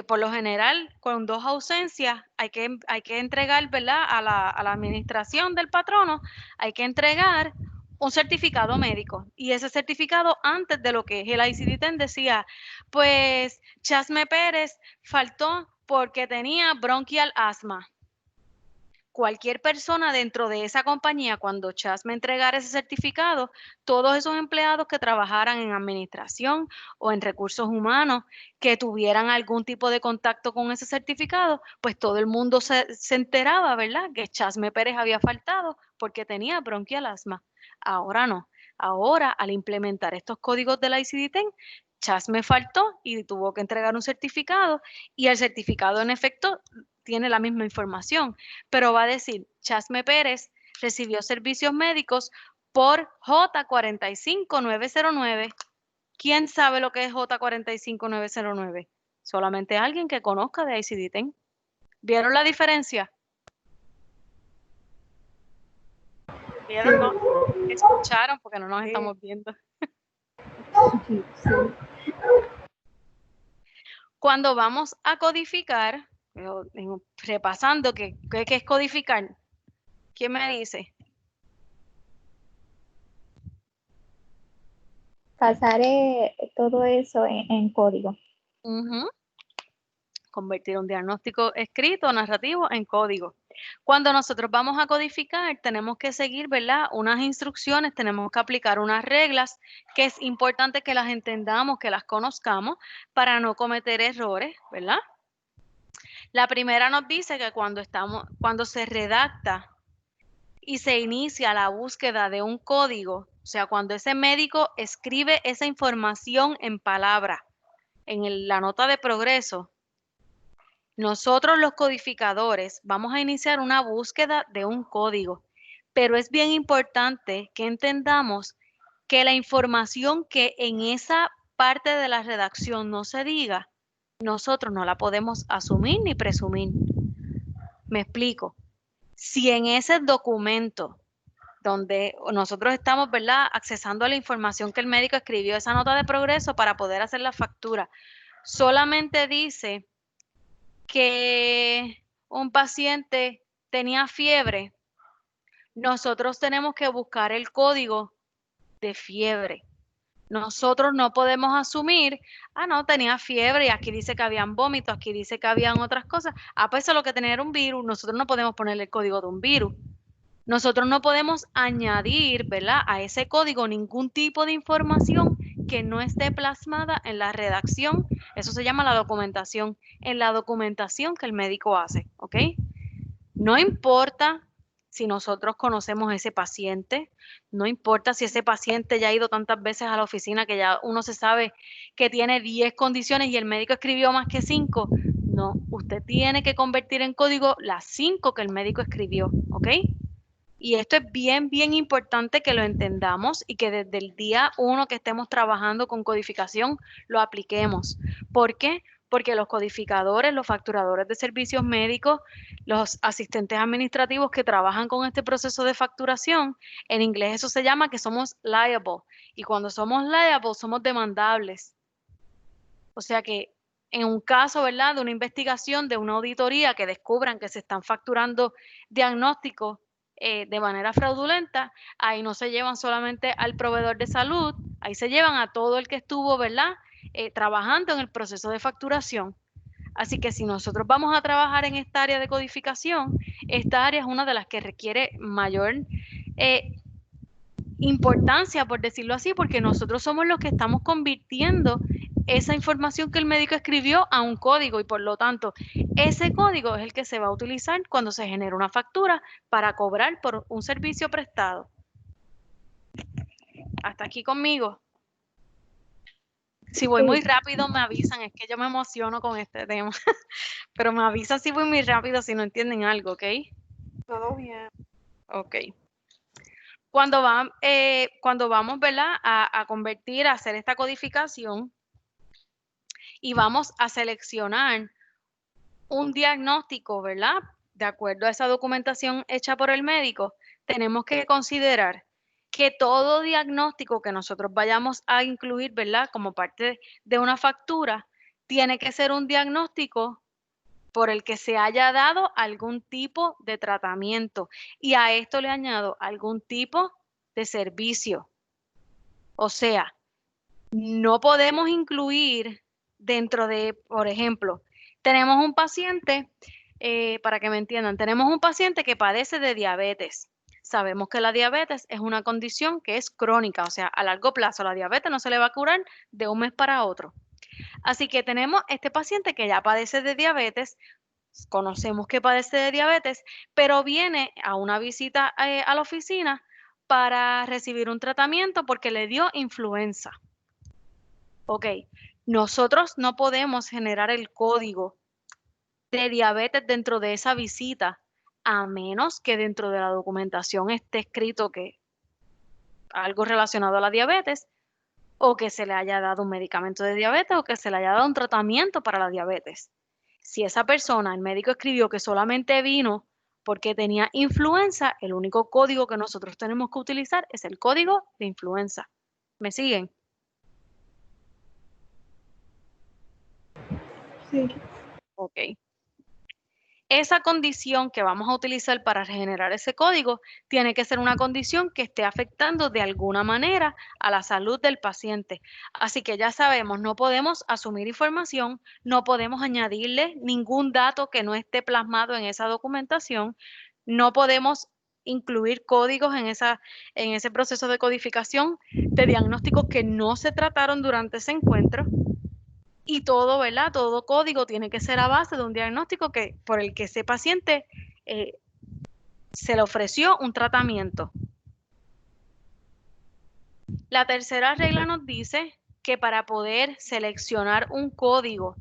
por lo general, con 2 ausencias, hay que entregar, ¿verdad?, a la administración del patrono, hay que entregar un certificado médico. Y ese certificado, antes de lo que es el ICD-10, decía, pues, Chasme Pérez faltó porque tenía bronquial asma. Cualquier persona dentro de esa compañía, cuando Chasme entregara ese certificado, todos esos empleados que trabajaran en administración o en recursos humanos, que tuvieran algún tipo de contacto con ese certificado, pues todo el mundo se enteraba, ¿verdad?, que Chasme Pérez había faltado porque tenía bronquial asma. Ahora no. Ahora, al implementar estos códigos de la ICD-10, Chasme faltó y tuvo que entregar un certificado y el certificado en efecto tiene la misma información, pero va a decir, Chasme Pérez recibió servicios médicos por J45909. ¿Quién sabe lo que es J45909? Solamente alguien que conozca de ICD-10. ¿Vieron la diferencia? ¿Vieron? escucharon porque no nos Sí. estamos viendo. Sí. Cuando vamos a codificar, repasando qué es codificar, ¿quién me dice? Pasar todo eso en código. Ujú. Convertir un diagnóstico escrito, narrativo, en código. Cuando nosotros vamos a codificar, tenemos que seguir, ¿verdad? Unas instrucciones, tenemos que aplicar unas reglas que es importante que las entendamos, que las conozcamos para no cometer errores, ¿verdad? La primera nos dice que cuando se redacta y se inicia la búsqueda de un código, o sea, cuando ese médico escribe esa información en palabra, en la nota de progreso, nosotros los codificadores vamos a iniciar una búsqueda de un código, pero es bien importante que entendamos que la información que en esa parte de la redacción no se diga, nosotros no la podemos asumir ni presumir. Me explico. Si en ese documento donde nosotros estamos, ¿verdad?, accesando a la información que el médico escribió, esa nota de progreso para poder hacer la factura, solamente dice que un paciente tenía fiebre, nosotros tenemos que buscar el código de fiebre. Nosotros no podemos asumir, no, tenía fiebre y aquí dice que habían vómitos, aquí dice que habían otras cosas. Pues eso lo que tenía era un virus, nosotros no podemos ponerle el código de un virus. Nosotros no podemos añadir, ¿verdad?, a ese código ningún tipo de información que no esté plasmada en la redacción. Eso se llama la documentación, en la documentación que el médico hace, ¿ok? No importa si nosotros conocemos a ese paciente, no importa si ese paciente ya ha ido tantas veces a la oficina que ya uno se sabe que tiene 10 condiciones y el médico escribió más que 5. No, usted tiene que convertir en código las 5 que el médico escribió, ¿ok? Y esto es bien, bien importante que lo entendamos y que desde el día 1 que estemos trabajando con codificación lo apliquemos. ¿Por qué? Porque los codificadores, los facturadores de servicios médicos, los asistentes administrativos que trabajan con este proceso de facturación, en inglés eso se llama que somos liable. Y cuando somos liable, somos demandables. O sea que en un caso, ¿verdad?, de una investigación, de una auditoría que descubran que se están facturando diagnósticos de manera fraudulenta, ahí no se llevan solamente al proveedor de salud, ahí se llevan a todo el que estuvo, ¿verdad?, trabajando en el proceso de facturación. Así que si nosotros vamos a trabajar en esta área de codificación, esta área es una de las que requiere mayor importancia, por decirlo así, porque nosotros somos los que estamos convirtiendo esa información que el médico escribió a un código y por lo tanto ese código es el que se va a utilizar cuando se genera una factura para cobrar por un servicio prestado. Hasta aquí conmigo. Si voy muy rápido me avisan, es que yo me emociono con este tema, pero me avisan si voy muy rápido si no entienden algo, ¿ok? Todo bien. Ok. Cuando vamos, ¿verdad?, a convertir, a hacer esta codificación y vamos a seleccionar un diagnóstico, ¿verdad?, de acuerdo a esa documentación hecha por el médico, tenemos que considerar que todo diagnóstico que nosotros vayamos a incluir, ¿verdad?, como parte de una factura, tiene que ser un diagnóstico por el que se haya dado algún tipo de tratamiento y a esto le añado algún tipo de servicio. O sea, no podemos incluir dentro de, por ejemplo, tenemos un paciente, para que me entiendan, tenemos un paciente que padece de diabetes. Sabemos que la diabetes es una condición que es crónica, o sea, a largo plazo la diabetes no se le va a curar de un mes para otro. Así que tenemos este paciente que ya padece de diabetes, conocemos que padece de diabetes, pero viene a una visita a la oficina para recibir un tratamiento porque le dio influenza. Ok, nosotros no podemos generar el código de diabetes dentro de esa visita, a menos que dentro de la documentación esté escrito que algo relacionado a la diabetes, o que se le haya dado un medicamento de diabetes, o que se le haya dado un tratamiento para la diabetes. Si esa persona, el médico escribió que solamente vino porque tenía influenza, el único código que nosotros tenemos que utilizar es el código de influenza. ¿Me siguen? Sí. Ok. Esa condición que vamos a utilizar para generar ese código tiene que ser una condición que esté afectando de alguna manera a la salud del paciente. Así que ya sabemos, no podemos asumir información, no podemos añadirle ningún dato que no esté plasmado en esa documentación, no podemos incluir códigos en ese proceso de codificación de diagnósticos que no se trataron durante ese encuentro. Y todo, ¿verdad? Todo código tiene que ser a base de un diagnóstico por el que ese paciente se le ofreció un tratamiento. La tercera regla nos dice que para poder seleccionar un código,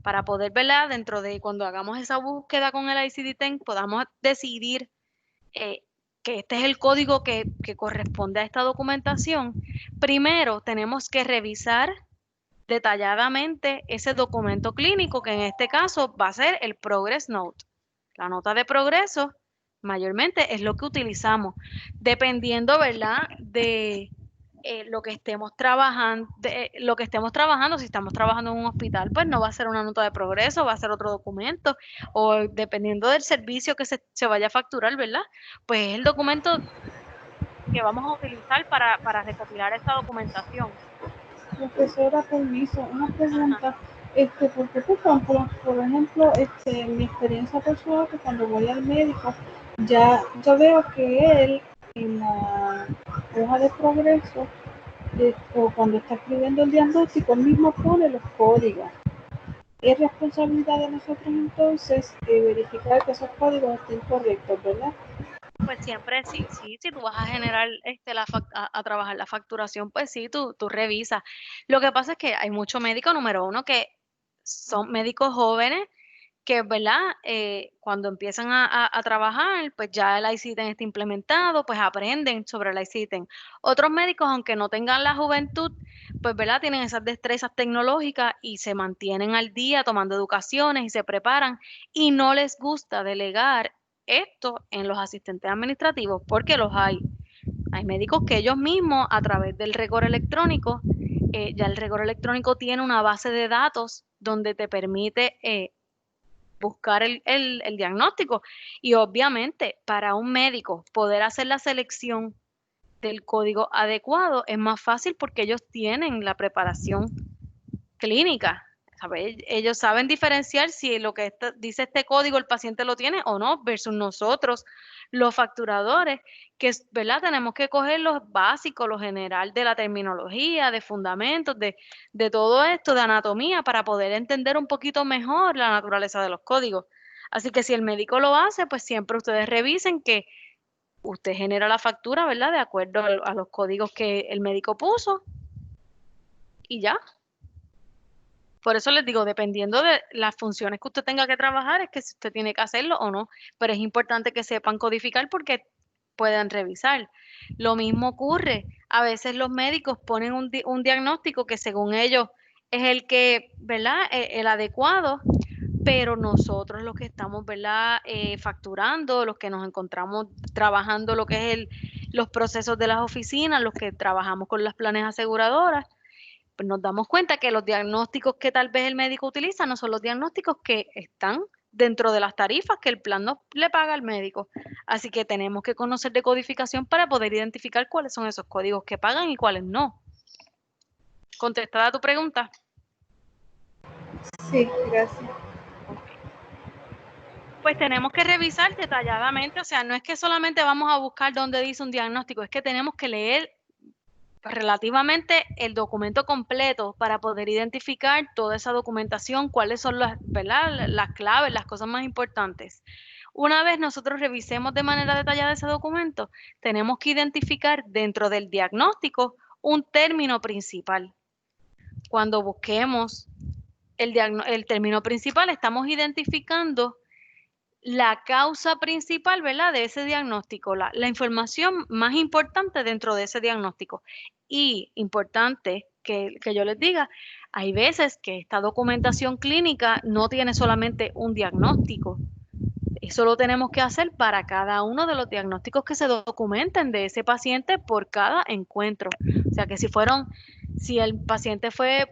para poder, ¿verdad? Dentro de cuando hagamos esa búsqueda con el ICD-10, podamos decidir que este es el código que corresponde a esta documentación. Primero tenemos que revisar detalladamente ese documento clínico, que en este caso va a ser el Progress Note. La nota de progreso mayormente es lo que utilizamos, dependiendo, ¿verdad?, de lo que estemos trabajando, si estamos trabajando en un hospital, pues no va a ser una nota de progreso, va a ser otro documento, o dependiendo del servicio que se vaya a facturar, ¿verdad? Pues es el documento que vamos a utilizar para recopilar esta documentación. Profesora, permiso, una pregunta, porque por ejemplo, mi experiencia personal, que cuando voy al médico, ya yo veo que él en la hoja de progreso, o cuando está escribiendo el diagnóstico, él mismo pone los códigos. Es responsabilidad de nosotros entonces verificar que esos códigos estén correctos, ¿verdad? Pues siempre sí, si tú vas a generar a trabajar la facturación, pues sí, tú revisas. Lo que pasa es que hay muchos médicos, número uno, que son médicos jóvenes que, ¿verdad? Cuando empiezan a trabajar, pues ya el ICD-10 está implementado, pues aprenden sobre el ICD-10. Otros médicos, aunque no tengan la juventud, pues, ¿verdad? Tienen esas destrezas tecnológicas y se mantienen al día tomando educaciones y se preparan y no les gusta delegar esto en los asistentes administrativos, porque los hay. Hay médicos que ellos mismos, a través del récord electrónico, ya el récord electrónico tiene una base de datos donde te permite buscar el diagnóstico. Y obviamente, para un médico poder hacer la selección del código adecuado es más fácil porque ellos tienen la preparación clínica. ¿Sabes? Ellos saben diferenciar si lo que dice este código el paciente lo tiene o no, versus nosotros, los facturadores, que, ¿verdad? Tenemos que coger los básicos, lo general de la terminología, de fundamentos, de todo esto, de anatomía, para poder entender un poquito mejor la naturaleza de los códigos. Así que si el médico lo hace, pues siempre ustedes revisen que usted genera la factura, ¿verdad? De acuerdo a los códigos que el médico puso y ya. Por eso les digo, dependiendo de las funciones que usted tenga que trabajar, es que si usted tiene que hacerlo o no. Pero es importante que sepan codificar porque puedan revisar. Lo mismo ocurre. A veces los médicos ponen un diagnóstico que según ellos es el que, ¿verdad? El adecuado, pero nosotros los que estamos, ¿verdad? Facturando, los que nos encontramos trabajando lo que es los procesos de las oficinas, los que trabajamos con las planes aseguradoras, pues nos damos cuenta que los diagnósticos que tal vez el médico utiliza no son los diagnósticos que están dentro de las tarifas que el plan le paga al médico. Así que tenemos que conocer de codificación para poder identificar cuáles son esos códigos que pagan y cuáles no. ¿Contestada tu pregunta? Sí, gracias. Okay. Pues tenemos que revisar detalladamente, o sea, no es que solamente vamos a buscar dónde dice un diagnóstico, es que tenemos que leer relativamente el documento completo para poder identificar toda esa documentación, cuáles son ¿verdad? Las claves, las cosas más importantes. Una vez nosotros revisemos de manera detallada ese documento, tenemos que identificar dentro del diagnóstico un término principal. Cuando busquemos el término principal, estamos identificando la causa principal, ¿verdad?, de ese diagnóstico, la información más importante dentro de ese diagnóstico. Y importante que yo les diga, hay veces que esta documentación clínica no tiene solamente un diagnóstico. Eso lo tenemos que hacer para cada uno de los diagnósticos que se documenten de ese paciente por cada encuentro. O sea que si el paciente fue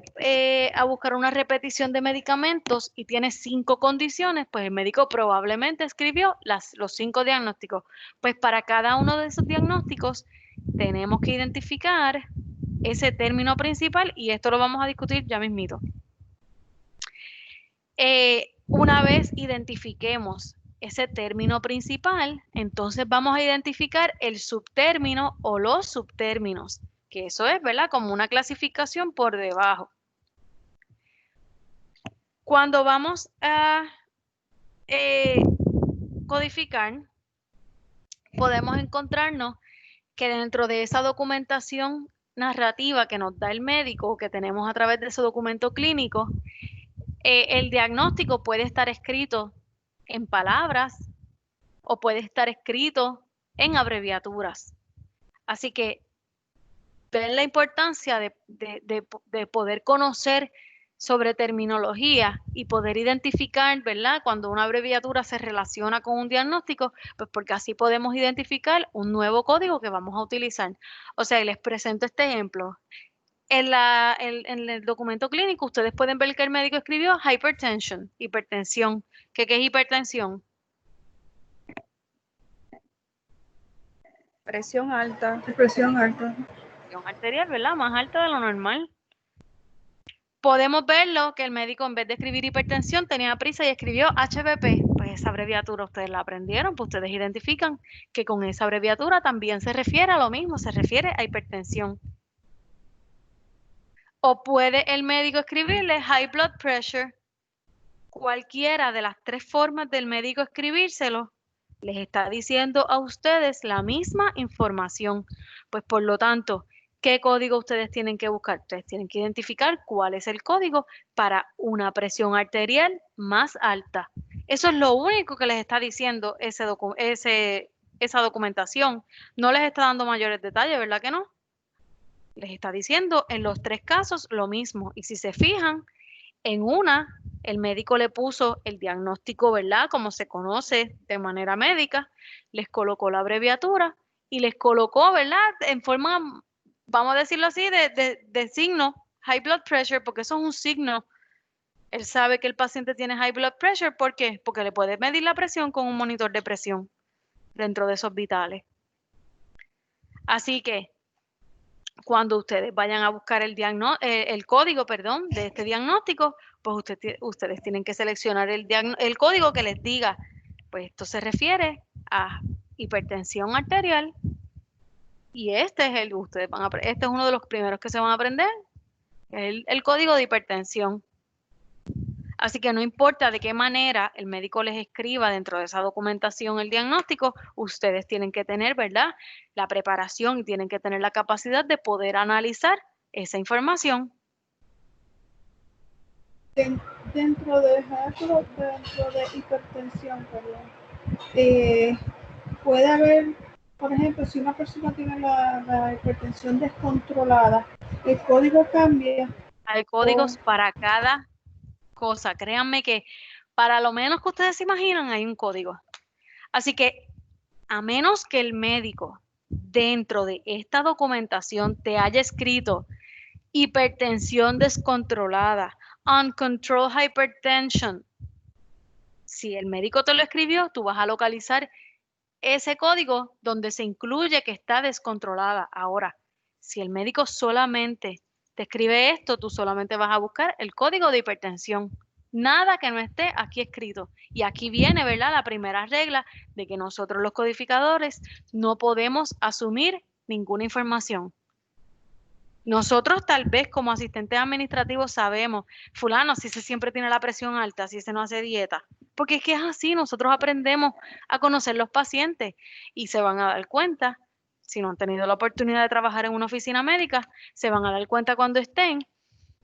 a buscar una repetición de medicamentos y tiene 5 condiciones, pues el médico probablemente escribió los 5 diagnósticos. Pues para cada uno de esos diagnósticos tenemos que identificar ese término principal y esto lo vamos a discutir ya mismito. Una vez identifiquemos ese término principal, entonces vamos a identificar el subtérmino o los subtérminos, que eso es, ¿verdad? Como una clasificación por debajo. Cuando vamos a codificar, podemos encontrarnos que dentro de esa documentación narrativa que nos da el médico o que tenemos a través de ese documento clínico, el diagnóstico puede estar escrito en palabras o puede estar escrito en abreviaturas. Así que ven la importancia de poder conocer sobre terminología y poder identificar, ¿verdad? Cuando una abreviatura se relaciona con un diagnóstico, pues porque así podemos identificar un nuevo código que vamos a utilizar. O sea, les presento este ejemplo. En el documento clínico ustedes pueden ver que el médico escribió hypertension, hipertensión. ¿Qué es hipertensión? Presión alta. Presión alta. Presión arterial, ¿verdad? Más alta de lo normal. Podemos verlo que el médico en vez de escribir hipertensión tenía prisa y escribió HBP. Pues esa abreviatura ustedes la aprendieron, pues ustedes identifican que con esa abreviatura también se refiere a lo mismo, se refiere a hipertensión. O puede el médico escribirle high blood pressure. Cualquiera de las 3 formas del médico escribírselo les está diciendo a ustedes la misma información. Pues por lo tanto, ¿qué código ustedes tienen que buscar? Ustedes tienen que identificar cuál es el código para una presión arterial más alta. Eso es lo único que les está diciendo esa documentación. No les está dando mayores detalles, ¿verdad que no? Les está diciendo en los 3 casos lo mismo. Y si se fijan, en una, el médico le puso el diagnóstico, ¿verdad? Como se conoce de manera médica, les colocó la abreviatura y les colocó, ¿verdad? En forma, vamos a decirlo así, de signo, high blood pressure, porque eso es un signo. Él sabe que el paciente tiene high blood pressure, ¿por qué? Porque le puede medir la presión con un monitor de presión dentro de esos vitales. Así que, cuando ustedes vayan a buscar el código, de este diagnóstico, pues ustedes tienen que seleccionar el código que les diga, pues esto se refiere a hipertensión arterial y este es uno de los primeros que se van a aprender, el código de hipertensión. Así que no importa de qué manera el médico les escriba dentro de esa documentación el diagnóstico, ustedes tienen que tener, ¿verdad?, la preparación y tienen que tener la capacidad de poder analizar esa información. Dentro de hipertensión, puede haber, por ejemplo, si una persona tiene la hipertensión descontrolada, el código cambia. Hay códigos para cada cosa. Créanme que para lo menos que ustedes se imaginan hay un código. Así que a menos que el médico dentro de esta documentación te haya escrito hipertensión descontrolada, uncontrolled hypertension, si el médico te lo escribió, tú vas a localizar ese código donde se incluye que está descontrolada. Ahora, si el médico solamente te escribe esto, tú solamente vas a buscar el código de hipertensión. Nada que no esté aquí escrito. Y aquí viene, ¿verdad?, la primera regla de que nosotros los codificadores no podemos asumir ninguna información. Nosotros tal vez como asistentes administrativos sabemos, fulano, si se siempre tiene la presión alta, si se no hace dieta. Porque es que es así, nosotros aprendemos a conocer los pacientes y se van a dar cuenta, si no han tenido la oportunidad de trabajar en una oficina médica, se van a dar cuenta cuando estén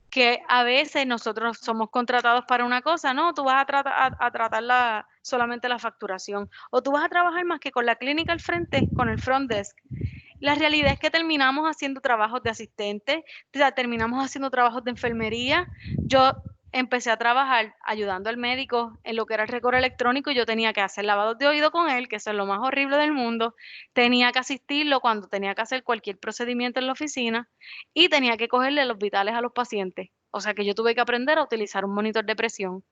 que a veces nosotros somos contratados para una cosa, no, tú vas a tratar solamente la facturación o tú vas a trabajar más que con la clínica al frente, con el front desk. La realidad es que terminamos haciendo trabajos de asistente, terminamos haciendo trabajos de enfermería. Yo empecé a trabajar ayudando al médico en lo que era el récord electrónico. Yo tenía que hacer lavados de oído con él, que eso es lo más horrible del mundo. Tenía que asistirlo cuando tenía que hacer cualquier procedimiento en la oficina y tenía que cogerle los vitales a los pacientes. O sea que yo tuve que aprender a utilizar un monitor de presión.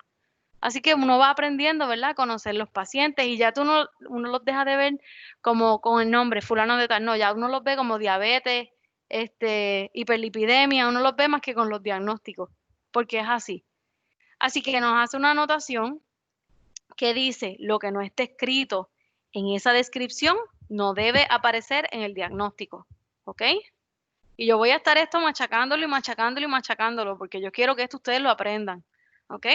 Así que uno va aprendiendo, ¿verdad? A conocer los pacientes y ya uno los deja de ver como con el nombre fulano de tal. No, ya uno los ve como diabetes, hiperlipidemia, uno los ve más que con los diagnósticos, porque es así. Así que nos hace una anotación que dice lo que no esté escrito en esa descripción no debe aparecer en el diagnóstico, ¿ok? Y yo voy a estar esto machacándolo y machacándolo y machacándolo porque yo quiero que esto ustedes lo aprendan, ¿ok?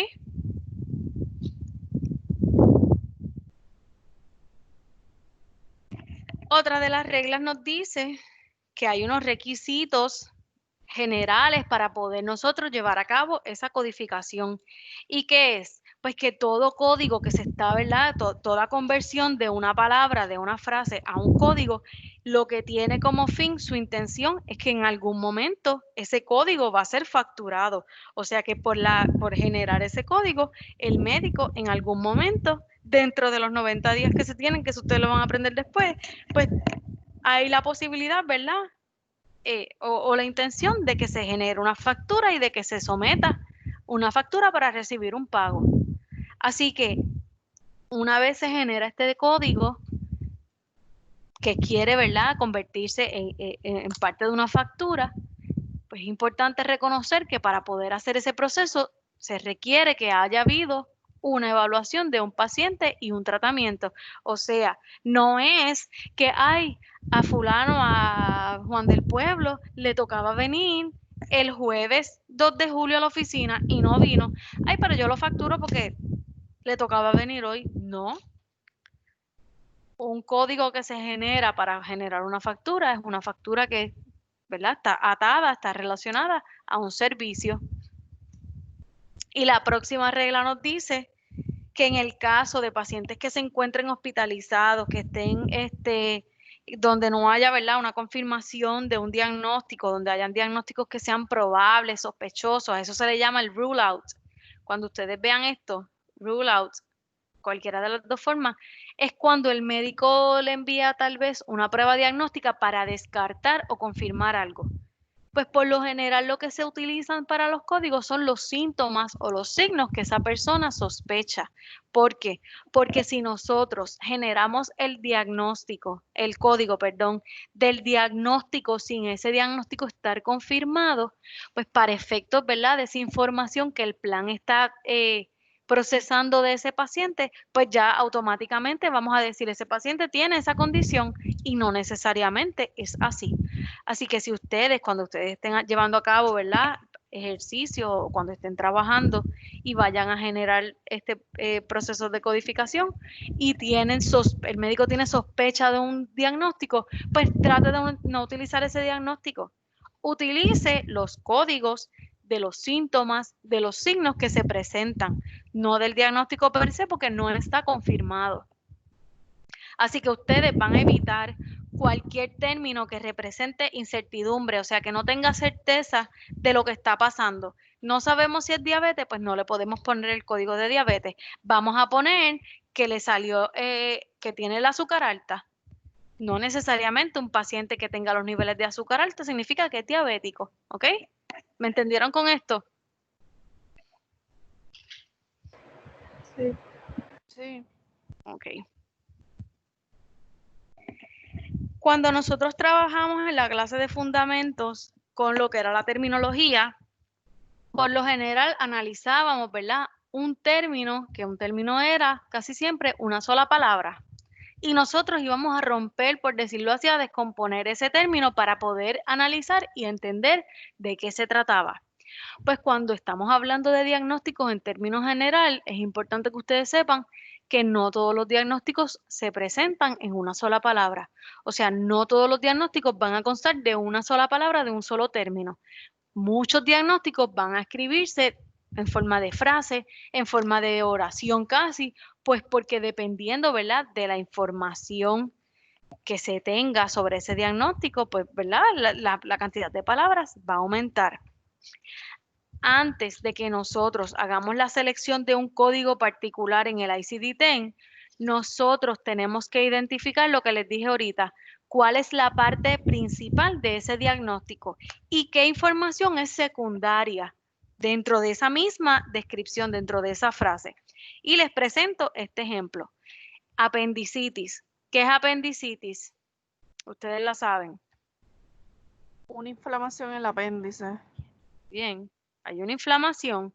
Otra de las reglas nos dice que hay unos requisitos generales para poder nosotros llevar a cabo esa codificación. ¿Y qué es? Pues que todo código que se está, ¿verdad? Toda conversión de una palabra, de una frase a un código, lo que tiene como fin, su intención es que en algún momento ese código va a ser facturado. O sea que por generar ese código, el médico en algún momento, dentro de los 90 días que se tienen, que eso ustedes lo van a aprender después, pues hay la posibilidad, ¿verdad? O la intención de que se genere una factura y de que se someta una factura para recibir un pago. Así que una vez se genera este código que quiere, ¿verdad?, convertirse en parte de una factura, pues es importante reconocer que para poder hacer ese proceso se requiere que haya habido una evaluación de un paciente y un tratamiento. O sea, no es que a fulano, a Juan del Pueblo, le tocaba venir el jueves 2 de julio a la oficina y no vino. Ay, pero yo lo facturo porque le tocaba venir hoy. No. Un código que se genera para generar una factura es una factura que, ¿verdad?, está atada, está relacionada a un servicio. Y la próxima regla nos dice que en el caso de pacientes que se encuentren hospitalizados, que estén donde no haya, ¿verdad?, una confirmación de un diagnóstico, donde hayan diagnósticos que sean probables, sospechosos, a eso se le llama el rule out. Cuando ustedes vean esto, rule out, cualquiera de las dos formas, es cuando el médico le envía tal vez una prueba diagnóstica para descartar o confirmar algo. Pues por lo general lo que se utilizan para los códigos son los síntomas o los signos que esa persona sospecha. ¿Por qué? Porque si nosotros generamos el diagnóstico, el código, perdón, del diagnóstico sin ese diagnóstico estar confirmado, pues para efectos, ¿verdad?, de esa información que el plan está procesando de ese paciente, pues ya automáticamente vamos a decir, ese paciente tiene esa condición y no necesariamente es así. Así que si ustedes, cuando ustedes estén llevando a cabo, ¿verdad?, ejercicio o cuando estén trabajando y vayan a generar este proceso de codificación y el médico tiene sospecha de un diagnóstico, pues trate de no utilizar ese diagnóstico. Utilice los códigos de los síntomas, de los signos que se presentan, no del diagnóstico per se, porque no está confirmado. Así que ustedes van a evitar cualquier término que represente incertidumbre, o sea, que no tenga certeza de lo que está pasando. No sabemos si es diabetes, pues no le podemos poner el código de diabetes. Vamos a poner que le salió, que tiene el azúcar alta. No necesariamente un paciente que tenga los niveles de azúcar alta significa que es diabético, ¿ok? ¿Me entendieron con esto? Sí. Sí. Ok. Cuando nosotros trabajamos en la clase de fundamentos con lo que era la terminología, por lo general analizábamos, ¿verdad?, un término, que un término era casi siempre una sola palabra. Y nosotros íbamos a romper, por decirlo así, a descomponer ese término para poder analizar y entender de qué se trataba. Pues cuando estamos hablando de diagnósticos en términos general, es importante que ustedes sepan que no todos los diagnósticos se presentan en una sola palabra. O sea, no todos los diagnósticos van a constar de una sola palabra, de un solo término. Muchos diagnósticos van a escribirse en forma de frase, en forma de oración casi, pues porque dependiendo, ¿verdad?, de la información que se tenga sobre ese diagnóstico, pues, ¿verdad?, la cantidad de palabras va a aumentar. antes de que nosotros hagamos la selección de un código particular en el ICD-10, nosotros tenemos que identificar lo que les dije ahorita, cuál es la parte principal de ese diagnóstico y qué información es secundaria dentro de esa misma descripción, dentro de esa frase. Y les presento este ejemplo. Apendicitis. ¿Qué es apendicitis? Ustedes la saben. Una inflamación en el apéndice. Bien, hay una inflamación.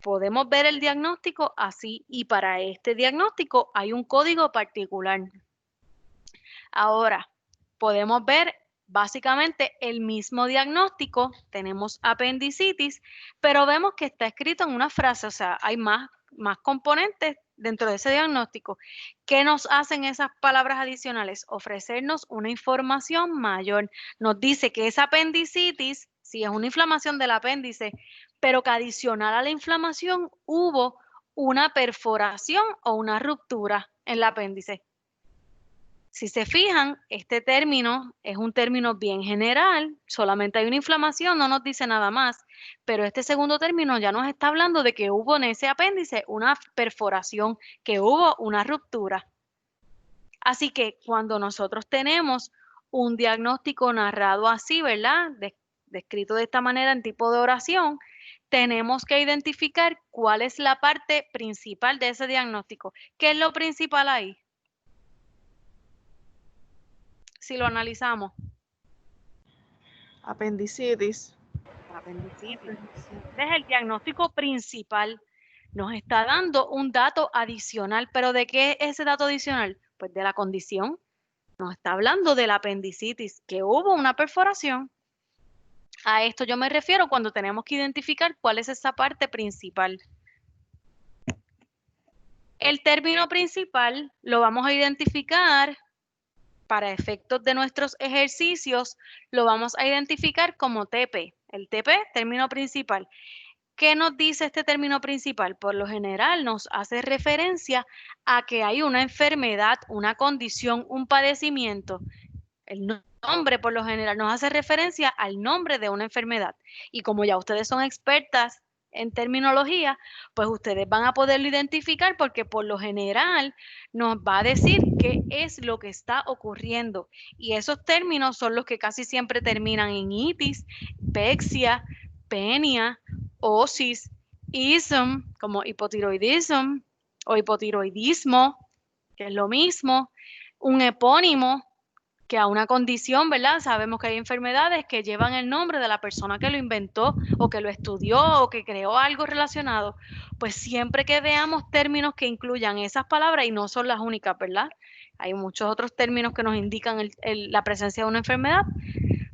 Podemos ver el diagnóstico así y para este diagnóstico hay un código particular. Ahora, podemos ver básicamente el mismo diagnóstico, tenemos apendicitis, pero vemos que está escrito en una frase, o sea, hay más componentes dentro de ese diagnóstico. ¿Qué nos hacen esas palabras adicionales? Ofrecernos una información mayor. Nos dice que esa apendicitis, si es una inflamación del apéndice, pero que adicional a la inflamación hubo una perforación o una ruptura en el apéndice. Si se fijan, este término es un término bien general, solamente hay una inflamación, no nos dice nada más, pero este segundo término ya nos está hablando de que hubo en ese apéndice una perforación, que hubo una ruptura. Así que cuando nosotros tenemos un diagnóstico narrado así, ¿verdad? Descrito de esta manera en tipo de oración, tenemos que identificar cuál es la parte principal de ese diagnóstico. ¿Qué es lo principal ahí? Si lo analizamos. Apendicitis. Apendicitis. Es el diagnóstico principal. Nos está dando un dato adicional. ¿Pero de qué es ese dato adicional? Pues de la condición. Nos está hablando de la apendicitis, que hubo una perforación. A esto yo me refiero cuando tenemos que identificar cuál es esa parte principal. El término principal lo vamos a identificar para efectos de nuestros ejercicios, lo vamos a identificar como TP. El TP, término principal. ¿Qué nos dice este término principal? Por lo general nos hace referencia a que hay una enfermedad, una condición, un padecimiento. El nombre por lo general nos hace referencia al nombre de una enfermedad. Y como ya ustedes son expertas en terminología, pues ustedes van a poderlo identificar porque por lo general nos va a decir qué es lo que está ocurriendo. Y esos términos son los que casi siempre terminan en itis, pexia, penia, osis, ism, como hipotiroidism o hipotiroidismo, que es lo mismo, un epónimo, que a una condición, ¿verdad? Sabemos que hay enfermedades que llevan el nombre de la persona que lo inventó o que lo estudió o que creó algo relacionado. Pues siempre que veamos términos que incluyan esas palabras, y no son las únicas, ¿verdad? Hay muchos otros términos que nos indican la presencia de una enfermedad,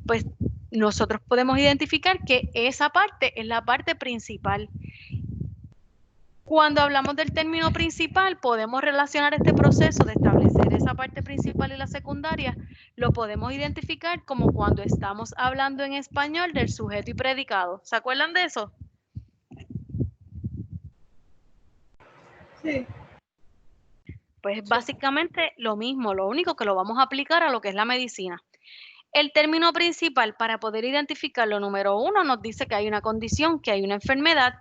pues nosotros podemos identificar que esa parte es la parte principal. Cuando hablamos del término principal, podemos relacionar este proceso de establecer esa parte principal y la secundaria, lo podemos identificar como cuando estamos hablando en español del sujeto y predicado. ¿Se acuerdan de eso? Sí. Pues básicamente lo mismo, lo único que lo vamos a aplicar a lo que es la medicina. El término principal, para poder identificarlo, número uno, nos dice que hay una condición, que hay una enfermedad.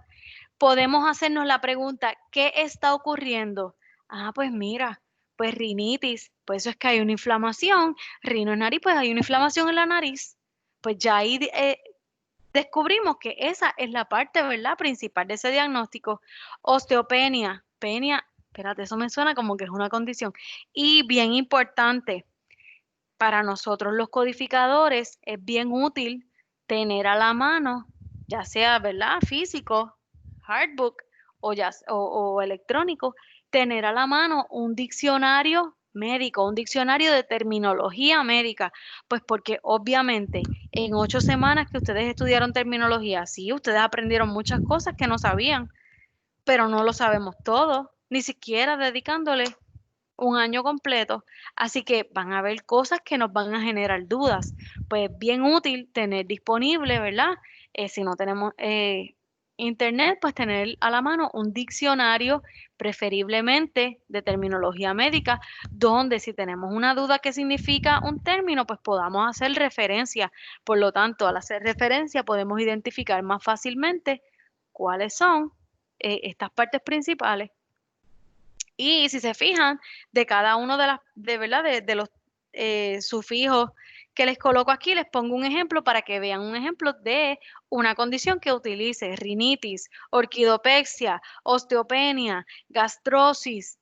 Podemos hacernos la pregunta, ¿qué está ocurriendo? Ah, pues mira, pues rinitis, pues eso es que hay una inflamación, rino en nariz, pues hay una inflamación en la nariz. Pues ya ahí descubrimos que esa es la parte, ¿verdad?, principal de ese diagnóstico. Osteopenia, espérate, eso me suena como que es una condición. Y bien importante, para nosotros los codificadores es bien útil tener a la mano, ya sea, ¿verdad?, físico, hardbook o electrónico, tener a la mano un diccionario médico, un diccionario de terminología médica, pues porque obviamente en 8 semanas que ustedes estudiaron terminología, sí, ustedes aprendieron muchas cosas que no sabían, pero no lo sabemos todo, ni siquiera dedicándole un año completo, así que van a haber cosas que nos van a generar dudas, pues bien útil tener disponible, ¿verdad? Si no tenemos Internet, pues tener a la mano un diccionario, preferiblemente de terminología médica, donde si tenemos una duda qué significa un término, pues podamos hacer referencia. Por lo tanto, al hacer referencia podemos identificar más fácilmente cuáles son estas partes principales. Y si se fijan, de cada uno de los sufijos que les coloco aquí, les pongo un ejemplo para que vean un ejemplo de una condición que utilice: rinitis, orquidopexia, osteopenia, gastrosis,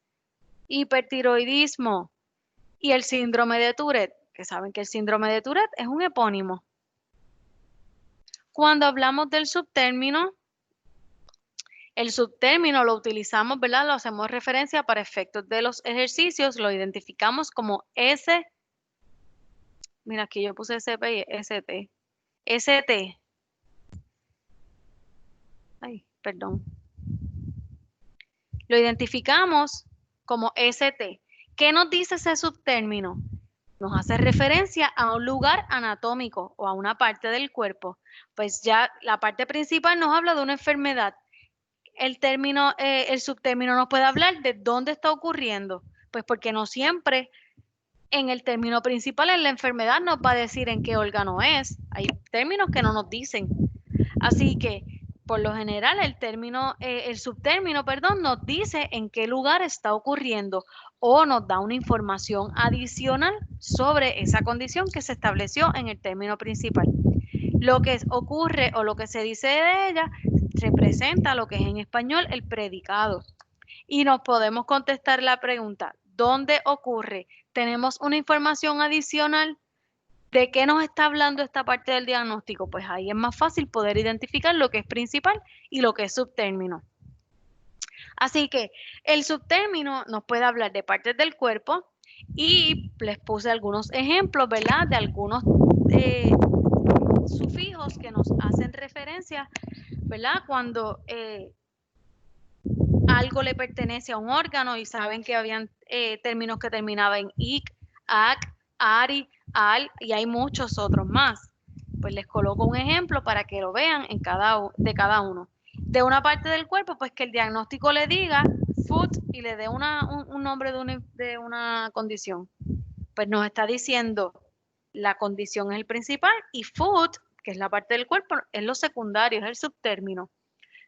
hipertiroidismo y el síndrome de Tourette, que saben que el síndrome de Tourette es un epónimo. Cuando hablamos del subtérmino, el subtérmino lo utilizamos, ¿verdad? Lo hacemos referencia para efectos de los ejercicios, lo identificamos como S. Mira, aquí yo puse SP y ST. ST. Ay, perdón. Lo identificamos como ST. ¿Qué nos dice ese subtérmino? Nos hace referencia a un lugar anatómico o a una parte del cuerpo. Pues ya la parte principal nos habla de una enfermedad. El subtérmino nos puede hablar de dónde está ocurriendo, pues porque no siempre en el término principal en la enfermedad nos va a decir en qué órgano es. Hay términos que no nos dicen. Así que, por lo general, el subtérmino, perdón, nos dice en qué lugar está ocurriendo o nos da una información adicional sobre esa condición que se estableció en el término principal. Lo que ocurre o lo que se dice de ella representa lo que es en español el predicado. Y nos podemos contestar la pregunta: ¿dónde ocurre? ¿Tenemos una información adicional? ¿De qué nos está hablando esta parte del diagnóstico? Pues ahí es más fácil poder identificar lo que es principal y lo que es subtérmino. Así que el subtérmino nos puede hablar de partes del cuerpo y les puse algunos ejemplos, ¿verdad? De algunos sufijos que nos hacen referencia, ¿verdad? Cuando algo le pertenece a un órgano, y saben que habían términos que terminaban en ic, ac, ari, al, y hay muchos otros más. Pues les coloco un ejemplo para que lo vean de cada uno. De una parte del cuerpo, pues que el diagnóstico le diga foot y le dé un nombre de una condición. Pues nos está diciendo la condición es el principal y foot, que es la parte del cuerpo, es lo secundario, es el subtérmino.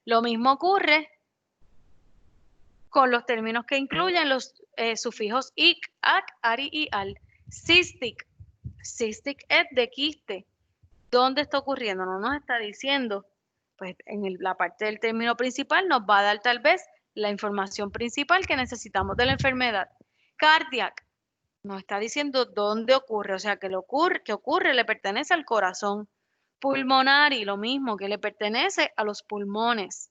Lo mismo ocurre con los términos que incluyen los sufijos ic, ac, ari y al. Cystic. Cystic es de quiste. ¿Dónde está ocurriendo? No nos está diciendo. Pues en la parte del término principal nos va a dar tal vez la información principal que necesitamos de la enfermedad. Cardiac. Nos está diciendo dónde ocurre, o sea que ocurre le pertenece al corazón. Pulmonary, lo mismo, que le pertenece a los pulmones.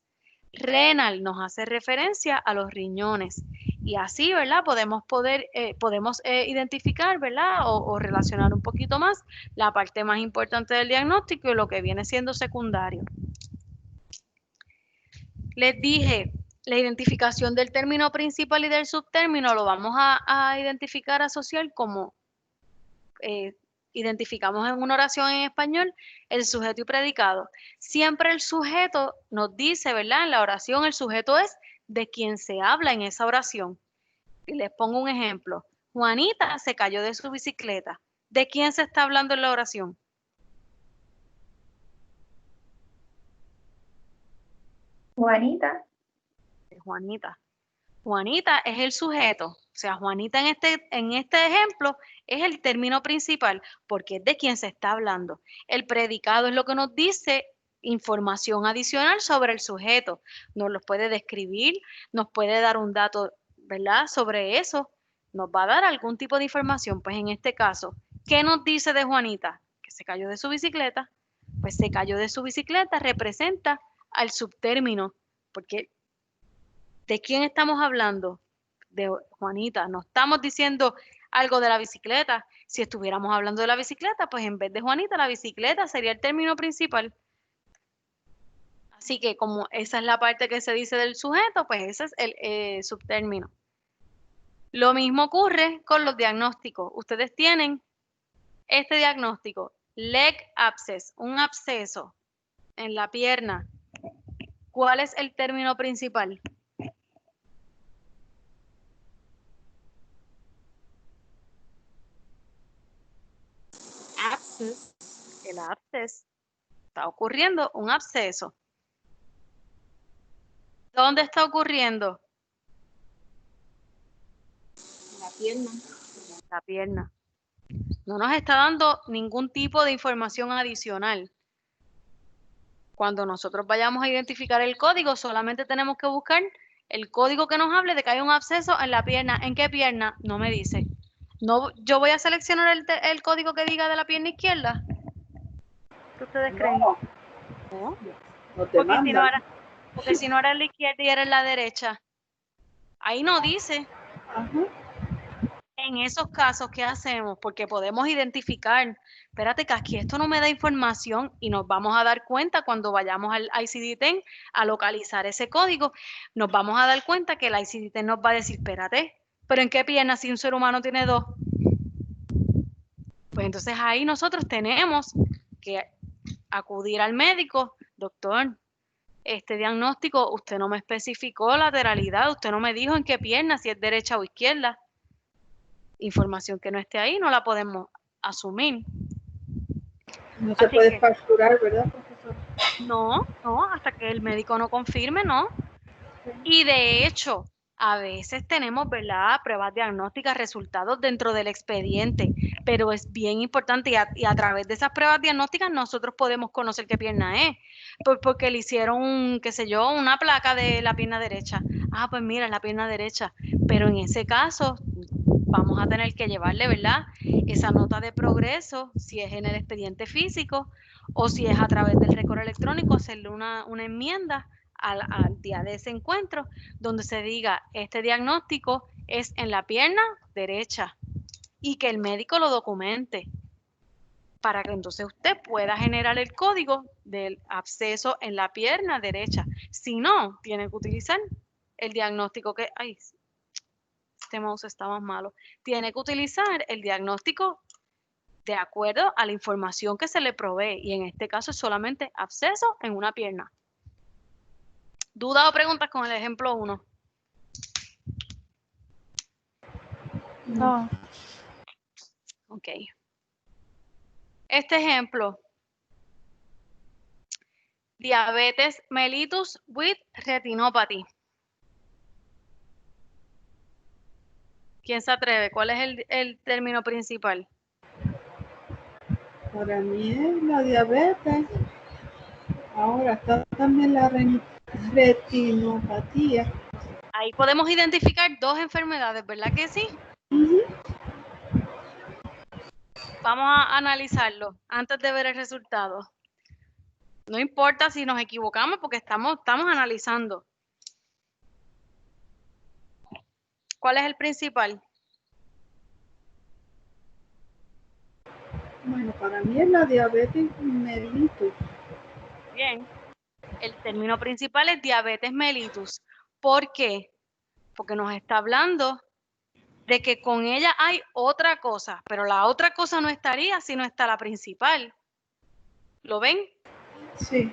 Renal nos hace referencia a los riñones. Y así, ¿verdad? Podemos identificar, ¿verdad? O relacionar un poquito más la parte más importante del diagnóstico y lo que viene siendo secundario. Les dije, la identificación del término principal y del subtérmino lo vamos a identificar, asociar como identificamos en una oración en español el sujeto y predicado. Siempre el sujeto nos dice, ¿verdad? En la oración el sujeto es de quien se habla en esa oración. Y les pongo un ejemplo. Juanita se cayó de su bicicleta. ¿De quién se está hablando en la oración? Juanita. De Juanita. Juanita es el sujeto. O sea, Juanita en este ejemplo es el término principal porque es de quien se está hablando. El predicado es lo que nos dice información adicional sobre el sujeto. Nos lo puede describir, nos puede dar un dato, ¿verdad? Sobre eso. Nos va a dar algún tipo de información. Pues en este caso, ¿qué nos dice de Juanita? Que se cayó de su bicicleta. Pues se cayó de su bicicleta representa al subtérmino, porque ¿de quién estamos hablando? De Juanita. No estamos diciendo algo de la bicicleta. Si estuviéramos hablando de la bicicleta, pues en vez de Juanita, la bicicleta sería el término principal. Así que como esa es la parte que se dice del sujeto, pues ese es el subtérmino. Lo mismo ocurre con los diagnósticos. Ustedes tienen este diagnóstico: leg abscess, un absceso en la pierna. ¿Cuál es el término principal? Abscess. El absceso. Está ocurriendo un absceso. ¿Dónde está ocurriendo? En la pierna. La pierna. No nos está dando ningún tipo de información adicional. Cuando nosotros vayamos a identificar el código, solamente tenemos que buscar el código que nos hable de que hay un absceso en la pierna. ¿En qué pierna? No me dice. No, yo voy a seleccionar el código que diga de la pierna izquierda. ¿Qué ustedes creen? No, No. no te mandan. Porque si no era en la izquierda y era en la derecha. Ahí no dice. Ajá. En esos casos, ¿qué hacemos? Porque podemos identificar, espérate que aquí esto no me da información y nos vamos a dar cuenta cuando vayamos al ICD-10 a localizar ese código, nos vamos a dar cuenta que el ICD-10 nos va a decir, espérate, pero ¿en qué pierna si un ser humano tiene dos? Pues entonces ahí nosotros tenemos que acudir al médico, doctor, este diagnóstico, usted no me especificó lateralidad, usted no me dijo en qué pierna, si es derecha o izquierda. Información que no esté ahí no la podemos asumir. No se Así puede que, facturar, ¿verdad, profesor? no, hasta que el médico no confirme, no. Y de hecho, a veces tenemos, ¿verdad?, pruebas diagnósticas, resultados dentro del expediente, pero es bien importante y a través de esas pruebas diagnósticas nosotros podemos conocer qué pierna es, porque le hicieron, qué sé yo, una placa de la pierna derecha. Ah, pues mira, es la pierna derecha, pero en ese caso vamos a tener que llevarle, ¿verdad?, esa nota de progreso, si es en el expediente físico o si es a través del récord electrónico, hacerle una enmienda al día de ese encuentro, donde se diga, este diagnóstico es en la pierna derecha y que el médico lo documente para que entonces usted pueda generar el código del absceso en la pierna derecha. Si no, tiene que utilizar el diagnóstico que... Ay, este mouse está más malo. Tiene que utilizar el diagnóstico de acuerdo a la información que se le provee y en este caso es solamente absceso en una pierna. ¿Dudas o preguntas con el ejemplo 1? No. Ok. Este ejemplo. Diabetes mellitus with retinopathy. ¿Quién se atreve? ¿Cuál es el término principal? Para mí es la diabetes. Ahora está también la retinopatía. Ahí podemos identificar dos enfermedades, ¿verdad que sí? Ujú. Vamos a analizarlo antes de ver el resultado. No importa si nos equivocamos porque estamos analizando. ¿Cuál es el principal? Bueno, para mí es la diabetes mellitus. Bien. El término principal es diabetes mellitus. ¿Por qué? Porque nos está hablando de que con ella hay otra cosa, pero la otra cosa no estaría si no está la principal. ¿Lo ven? Sí.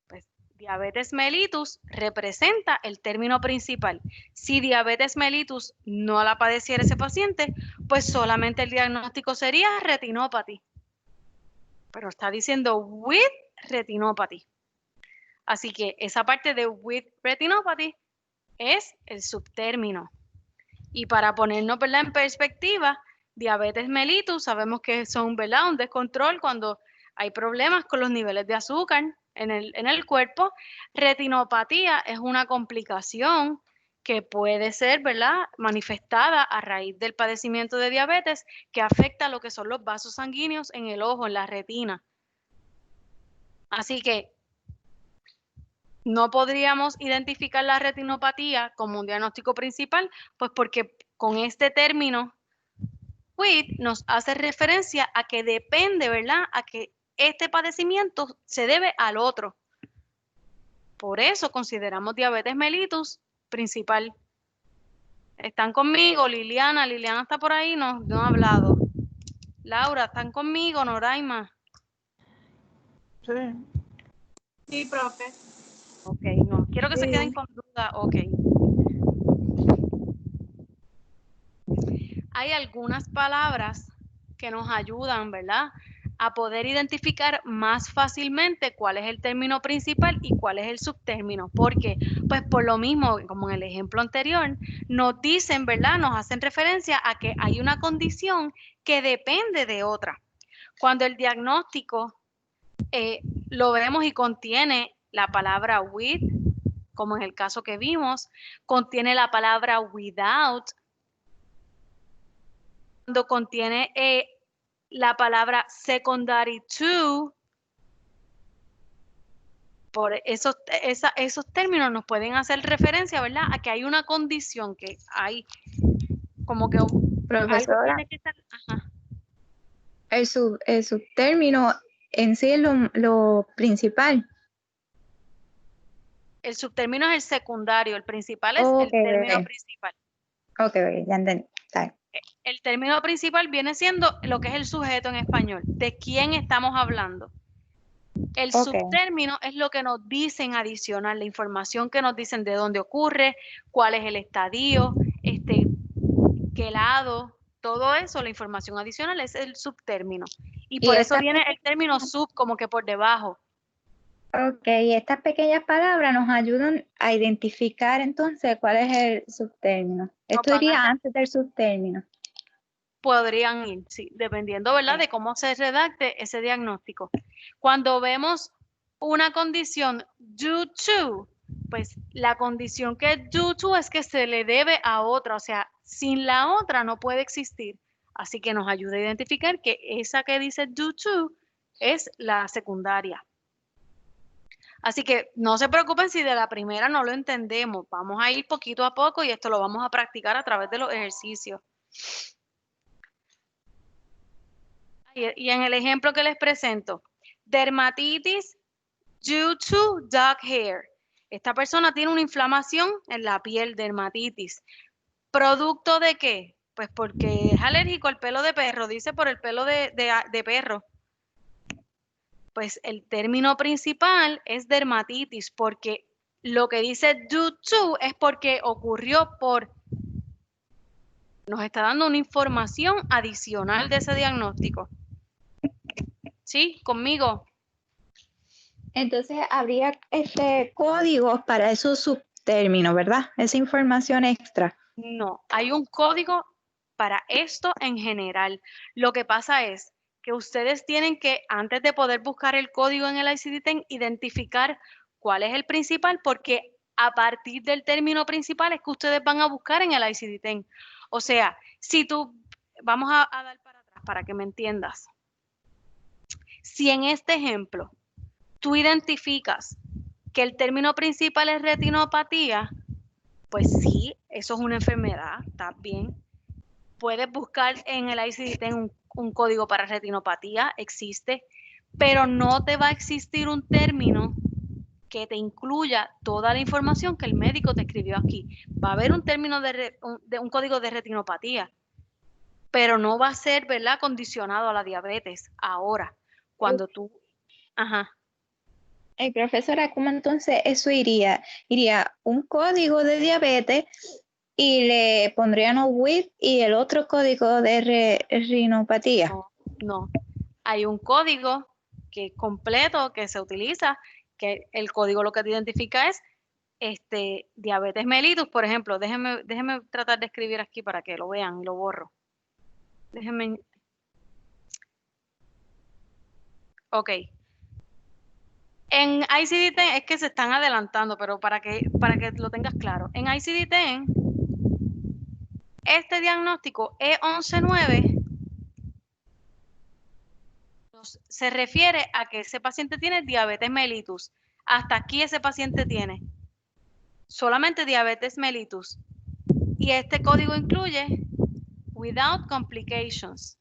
Pues diabetes mellitus representa el término principal. Si diabetes mellitus no la padeciera ese paciente, pues solamente el diagnóstico sería retinopathy. Pero está diciendo with retinopathy. Así que esa parte de with retinopathy es el subtérmino. Y para ponernos, ¿verdad?, en perspectiva, diabetes mellitus sabemos que son, ¿verdad?, un descontrol cuando hay problemas con los niveles de azúcar en el cuerpo. Retinopatía es una complicación que puede ser, ¿verdad?, manifestada a raíz del padecimiento de diabetes que afecta lo que son los vasos sanguíneos en el ojo, en la retina. Así que no podríamos identificar la retinopatía como un diagnóstico principal, pues porque con este término with nos hace referencia a que depende, ¿verdad?, a que este padecimiento se debe al otro. Por eso consideramos diabetes mellitus principal. ¿Están conmigo? Liliana está por ahí, no ha hablado. Laura, ¿están conmigo? Noraima. Sí. Sí, profe. Ok, no. Quiero que se queden con duda. Ok. Hay algunas palabras que nos ayudan, ¿verdad?, a poder identificar más fácilmente cuál es el término principal y cuál es el subtérmino. ¿Por qué? Pues por lo mismo, como en el ejemplo anterior, nos dicen, ¿verdad?, nos hacen referencia a que hay una condición que depende de otra. Cuando el diagnóstico lo vemos y contiene la palabra with, como en el caso que vimos, contiene la palabra without, cuando contiene la palabra secondary to, por esos términos nos pueden hacer referencia, ¿verdad?, a que hay una condición, que hay como que algo Profesora, tiene que estar. Ajá. el subtérmino en sí es lo principal. El subtérmino es el secundario, el principal es Ok, el término ok. principal. Ok, ya entendí. Está bien. El término principal viene siendo lo que es el sujeto en español, de quién estamos hablando. El Ok. subtérmino es lo que nos dicen adicional, la información que nos dicen de dónde ocurre, cuál es el estadio, qué lado, todo eso, la información adicional es el subtérmino. Y Y por eso estas viene el término sub como que por debajo. Ok, estas pequeñas palabras nos ayudan a identificar entonces cuál es el subtérmino. Esto van a iría antes del subtérmino. Podrían ir, sí, dependiendo, ¿verdad?, Ok. de cómo se redacte ese diagnóstico. Cuando vemos una condición due to, pues la condición que es due to es que se le debe a otra, o sea, sin la otra no puede existir. Así que nos ayuda a identificar que esa que dice due to es la secundaria. Así que no se preocupen si de la primera no lo entendemos. Vamos a ir poquito a poco y esto lo vamos a practicar a través de los ejercicios. Y en el ejemplo que les presento, dermatitis due to dog hair. Esta persona tiene una inflamación en la piel, dermatitis. ¿Producto de qué? Pues porque es alérgico al pelo de perro, dice por el pelo de perro. Pues el término principal es dermatitis, porque lo que dice due to es porque ocurrió por. Nos está dando una información adicional de ese diagnóstico. ¿Sí? ¿Conmigo? Entonces habría códigos para esos subtérminos, ¿verdad? Esa información extra. No, hay un código para esto en general. Lo que pasa es que ustedes tienen que, antes de poder buscar el código en el ICD-10, identificar cuál es el principal, porque a partir del término principal es que ustedes van a buscar en el ICD-10. O sea, vamos a dar para atrás para que me entiendas. Si en este ejemplo tú identificas que el término principal es retinopatía, pues sí, eso es una enfermedad, está bien. Puedes buscar en el ICD-10 un código para retinopatía, existe, pero no te va a existir un término que te incluya toda la información que el médico te escribió aquí. Va a haber un término de un código de retinopatía, pero no va a ser, ¿verdad?, condicionado a la diabetes. Ahora, cuando tú. Ajá. Profesora, ¿cómo entonces eso iría? Iría un código de diabetes y le pondrían un WIT y el otro código de rinopatía. No. Hay un código que completo que se utiliza, que el código lo que te identifica es diabetes mellitus, por ejemplo. Déjenme tratar de escribir aquí para que lo vean y lo borro. Déjenme. Ok. En ICD-10 es que se están adelantando, pero para que lo tengas claro. En ICD-10, este diagnóstico E119 se refiere a que ese paciente tiene diabetes mellitus. Hasta aquí ese paciente tiene solamente diabetes mellitus. Y este código incluye without complications.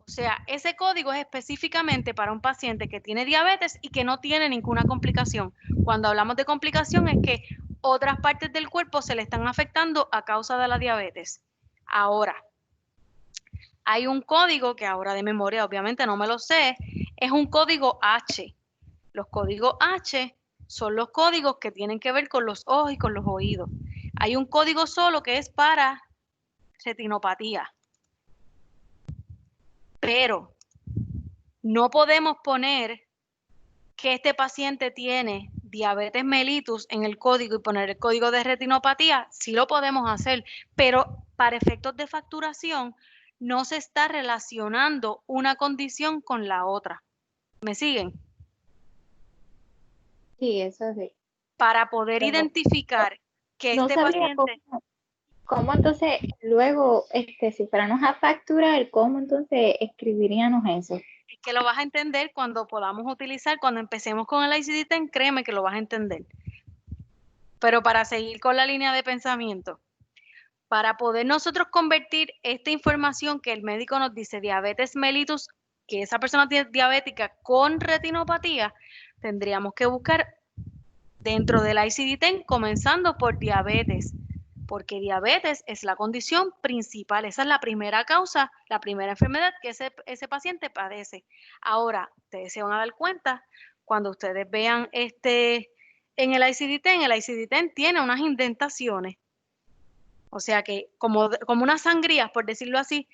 O sea, ese código es específicamente para un paciente que tiene diabetes y que no tiene ninguna complicación. Cuando hablamos de complicación es que otras partes del cuerpo se le están afectando a causa de la diabetes. Ahora, hay un código que ahora de memoria obviamente no me lo sé, es un código H. Los códigos H son los códigos que tienen que ver con los ojos y con los oídos. Hay un código solo que es para retinopatía. Pero no podemos poner que este paciente tiene diabetes mellitus en el código y poner el código de retinopatía. Sí lo podemos hacer, pero para efectos de facturación no se está relacionando una condición con la otra. ¿Me siguen? Sí, eso sí. Para poder Pero identificar que no este sabría paciente... cómo entonces luego, si fuéramos a facturar, cómo entonces escribiríamos eso. Es que lo vas a entender cuando podamos utilizar, cuando empecemos con el ICD-10, créeme que lo vas a entender. Pero para seguir con la línea de pensamiento, para poder nosotros convertir esta información que el médico nos dice, diabetes mellitus, que esa persona tiene diabética con retinopatía, tendríamos que buscar dentro del ICD-10, comenzando por diabetes, porque diabetes es la condición principal, esa es la primera causa, la primera enfermedad que ese paciente padece. Ahora, ustedes se van a dar cuenta, cuando ustedes vean en el ICD-10 tiene unas indentaciones, o sea que como unas sangrías, por decirlo así,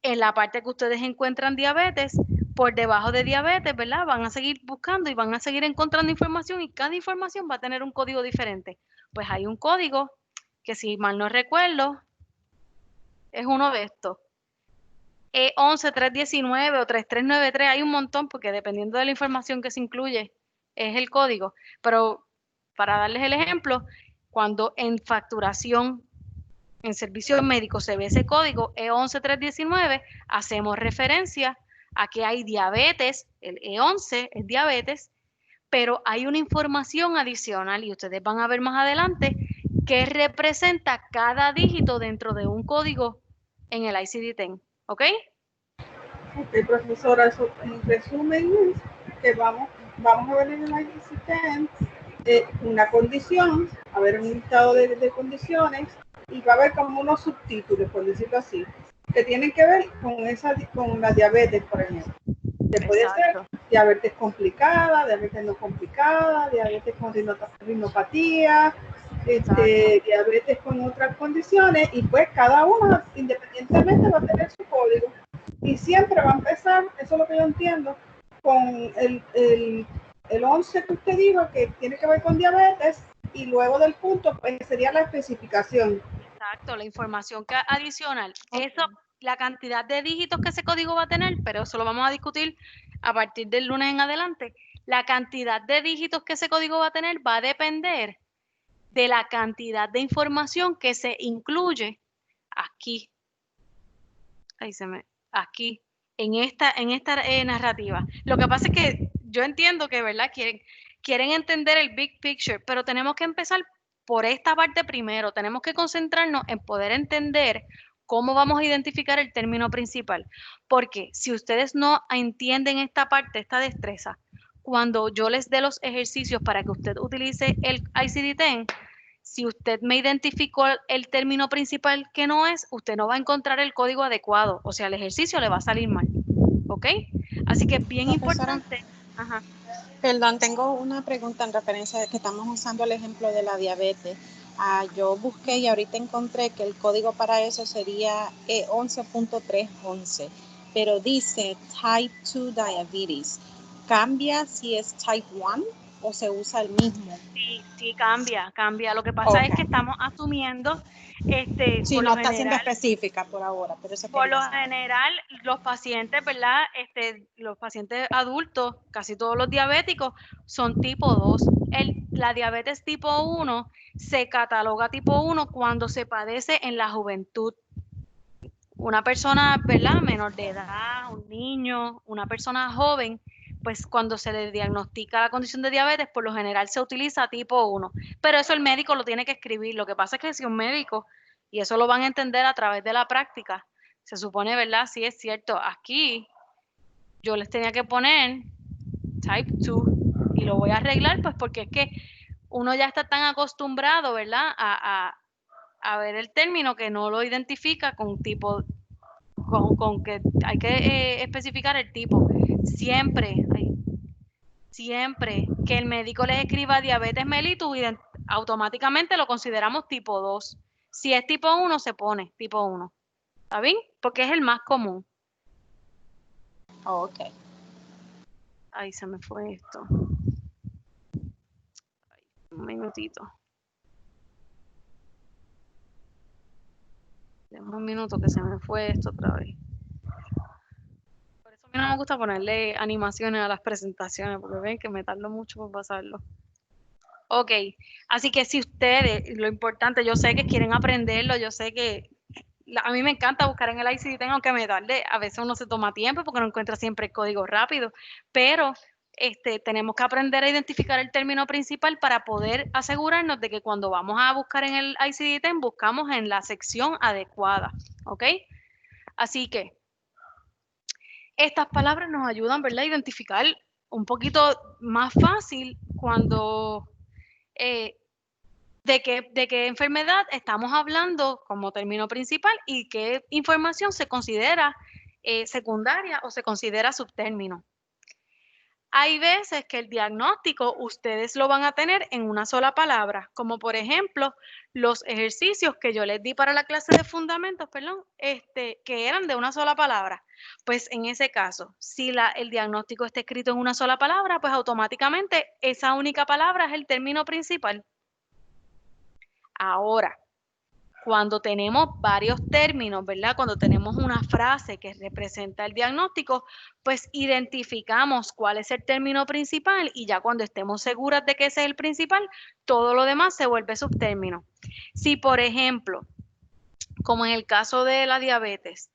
en la parte que ustedes encuentran diabetes, por debajo de diabetes, ¿verdad? Van a seguir buscando y van a seguir encontrando información y cada información va a tener un código diferente. Pues hay un código que, si mal no recuerdo, es uno de estos. E11319 o 3393, hay un montón porque dependiendo de la información que se incluye es el código. Pero para darles el ejemplo, cuando en facturación en servicios médicos se ve ese código E11319, hacemos referencia a que hay diabetes, el E11 es diabetes, pero hay una información adicional y ustedes van a ver más adelante que representa cada dígito dentro de un código en el ICD-10, ¿ok? Ok, profesora, eso en resumen es que vamos a ver en el ICD-10 una condición, a ver un listado de condiciones y va a haber como unos subtítulos, por decirlo así, que tienen que ver con la diabetes, por ejemplo. Que puede ser diabetes complicada, diabetes no complicada, diabetes con rinopatía, diabetes con otras condiciones, y pues cada una independientemente va a tener su código. Y siempre va a empezar, eso es lo que yo entiendo, con el 11 que usted dijo, que tiene que ver con diabetes, y luego del punto, pues sería la especificación. Exacto, la información que adicional. Eso, la cantidad de dígitos que ese código va a tener, pero eso lo vamos a discutir a partir del lunes en adelante. La cantidad de dígitos que ese código va a tener va a depender de la cantidad de información que se incluye aquí. Aquí, en esta narrativa. Lo que pasa es que yo entiendo que, ¿verdad? Quieren entender el big picture, pero tenemos que empezar por esta parte primero. Tenemos que concentrarnos en poder entender cómo vamos a identificar el término principal. Porque si ustedes no entienden esta parte, esta destreza, cuando yo les dé los ejercicios para que usted utilice el ICD-10, si usted me identificó el término principal que no es, usted no va a encontrar el código adecuado. O sea, el ejercicio le va a salir mal. ¿Ok? Así que es bien importante. Ajá. Perdón, tengo una pregunta en referencia a que estamos usando el ejemplo de la diabetes. Yo busqué y ahorita encontré que el código para eso sería E11.311, pero dice Type 2 Diabetes. ¿Cambia si es Type 1 o se usa el mismo? Sí, cambia. Lo que pasa es que estamos asumiendo, Sí, no está siendo específica por ahora, pero eso por lo quería saber. general, los pacientes, ¿verdad? Los pacientes adultos, casi todos los diabéticos, son tipo 2. La diabetes tipo 1 se cataloga tipo 1 cuando se padece en la juventud. Una persona, ¿verdad? Menor de edad, un niño, una persona joven, pues cuando se le diagnostica la condición de diabetes, por lo general se utiliza tipo 1. Pero eso el médico lo tiene que escribir. Lo que pasa es que si un médico, y eso lo van a entender a través de la práctica, se supone, ¿verdad? Sí es cierto. Aquí yo les tenía que poner type 2 y lo voy a arreglar, pues porque es que uno ya está tan acostumbrado, ¿verdad? A ver el término que no lo identifica con tipo, con que hay que especificar el tipo. Siempre siempre que el médico les escriba diabetes mellitus, automáticamente lo consideramos tipo 2. Si es tipo 1, se pone tipo 1. ¿Está bien? Porque es el más común. Ok. Ahí se me fue esto. Un minutito. Dame un minuto que se me fue esto otra vez. Por eso a mí no me gusta ponerle animaciones a las presentaciones, porque ven que me tardo mucho por pasarlo. Ok, así que si ustedes, lo importante, yo sé que quieren aprenderlo, yo sé que a mí me encanta buscar en el ICD-10, aunque me tarde, a veces uno se toma tiempo porque no encuentra siempre el código rápido, pero tenemos que aprender a identificar el término principal para poder asegurarnos de que cuando vamos a buscar en el ICD-10 buscamos en la sección adecuada, ¿ok? Así que estas palabras nos ayudan, ¿verdad?, a identificar un poquito más fácil cuando de qué enfermedad estamos hablando como término principal y qué información se considera secundaria o se considera subtérmino. Hay veces que el diagnóstico ustedes lo van a tener en una sola palabra, como por ejemplo los ejercicios que yo les di para la clase de fundamentos, que eran de una sola palabra. Pues en ese caso, si el diagnóstico está escrito en una sola palabra, pues automáticamente esa única palabra es el término principal. Ahora, cuando tenemos varios términos, ¿verdad? Cuando tenemos una frase que representa el diagnóstico, pues identificamos cuál es el término principal y ya cuando estemos seguras de que ese es el principal, todo lo demás se vuelve subtérmino. Si, por ejemplo, como en el caso de la diabetes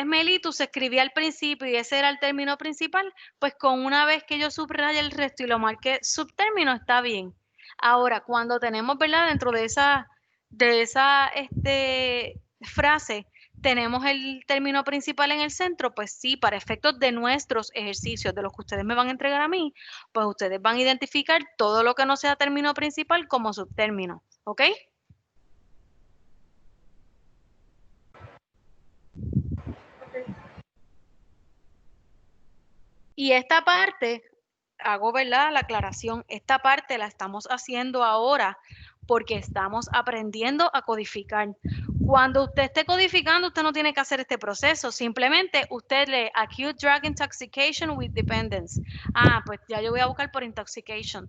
mellitus se escribía al principio y ese era el término principal, pues con una vez que yo subraye el resto y lo marque subtérmino está bien. Ahora, cuando tenemos, ¿verdad?, dentro de esa frase, tenemos el término principal en el centro, pues sí, para efectos de nuestros ejercicios, de los que ustedes me van a entregar a mí, pues ustedes van a identificar todo lo que no sea término principal como subtérmino, ¿ok? Y esta parte, hago, ¿verdad?, la aclaración, esta parte la estamos haciendo ahora porque estamos aprendiendo a codificar. Cuando usted esté codificando, usted no tiene que hacer este proceso, simplemente usted lee Acute Drug Intoxication with Dependence. Ah, pues ya yo voy a buscar por intoxication.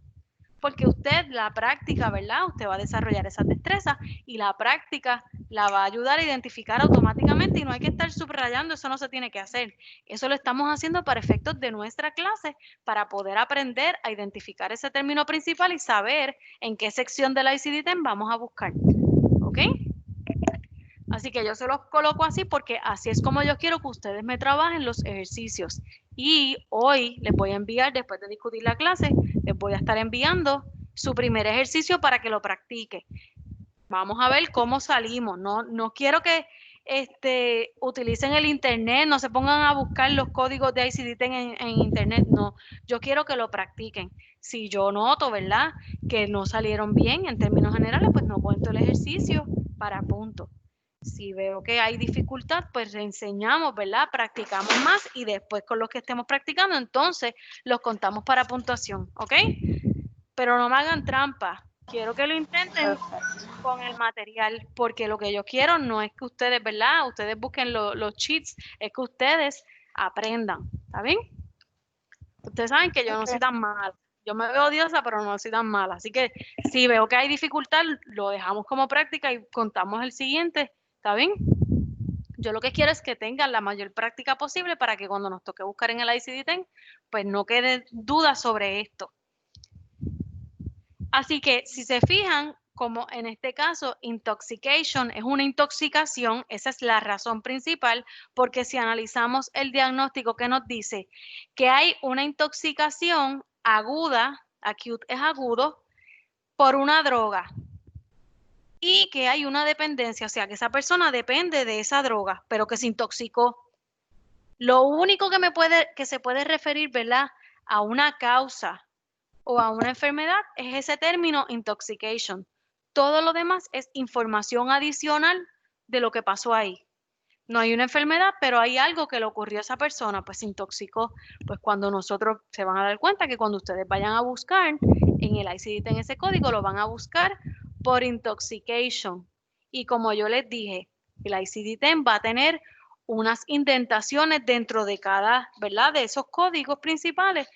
Porque usted, la práctica, ¿verdad? Usted va a desarrollar esas destrezas y la práctica la va a ayudar a identificar automáticamente y no hay que estar subrayando, eso no se tiene que hacer. Eso lo estamos haciendo para efectos de nuestra clase, para poder aprender a identificar ese término principal y saber en qué sección del ICD-10 vamos a buscar. ¿Ok? Así que yo se los coloco así porque así es como yo quiero que ustedes me trabajen los ejercicios. Y hoy les voy a enviar, después de discutir la clase, les voy a estar enviando su primer ejercicio para que lo practique. Vamos a ver cómo salimos. No quiero que utilicen el internet, no se pongan a buscar los códigos de ICD-10 en internet. No, yo quiero que lo practiquen. Si yo noto, ¿verdad?, que no salieron bien en términos generales, pues no cuento el ejercicio para punto. Si veo que hay dificultad, pues enseñamos, ¿verdad? Practicamos más y después con los que estemos practicando, entonces los contamos para puntuación, ¿ok? Pero no me hagan trampa. Quiero que lo intenten con el material, porque lo que yo quiero no es que ustedes, ¿verdad?, ustedes busquen los cheats, es que ustedes aprendan, ¿está bien? Ustedes saben que yo no soy tan mala. Yo me veo odiosa, pero no soy tan mala. Así que si veo que hay dificultad, lo dejamos como práctica y contamos el siguiente, ¿está bien? Yo lo que quiero es que tengan la mayor práctica posible para que cuando nos toque buscar en el ICD-10, pues no quede duda sobre esto. Así que si se fijan, como en este caso, intoxication es una intoxicación, esa es la razón principal, porque si analizamos el diagnóstico que nos dice que hay una intoxicación aguda, acute es agudo, por una droga y que hay una dependencia, o sea, que esa persona depende de esa droga, pero que se intoxicó. Lo único que se puede referir, ¿verdad?, a una causa o a una enfermedad es ese término intoxication. Todo lo demás es información adicional de lo que pasó ahí. No hay una enfermedad, pero hay algo que le ocurrió a esa persona, pues se intoxicó. Pues cuando nosotros se van a dar cuenta que cuando ustedes vayan a buscar en el ICD-10 ese código, lo van a buscar por intoxication. Y como yo les dije, el ICD-10 va a tener unas indentaciones dentro de cada, ¿verdad? De esos códigos principales,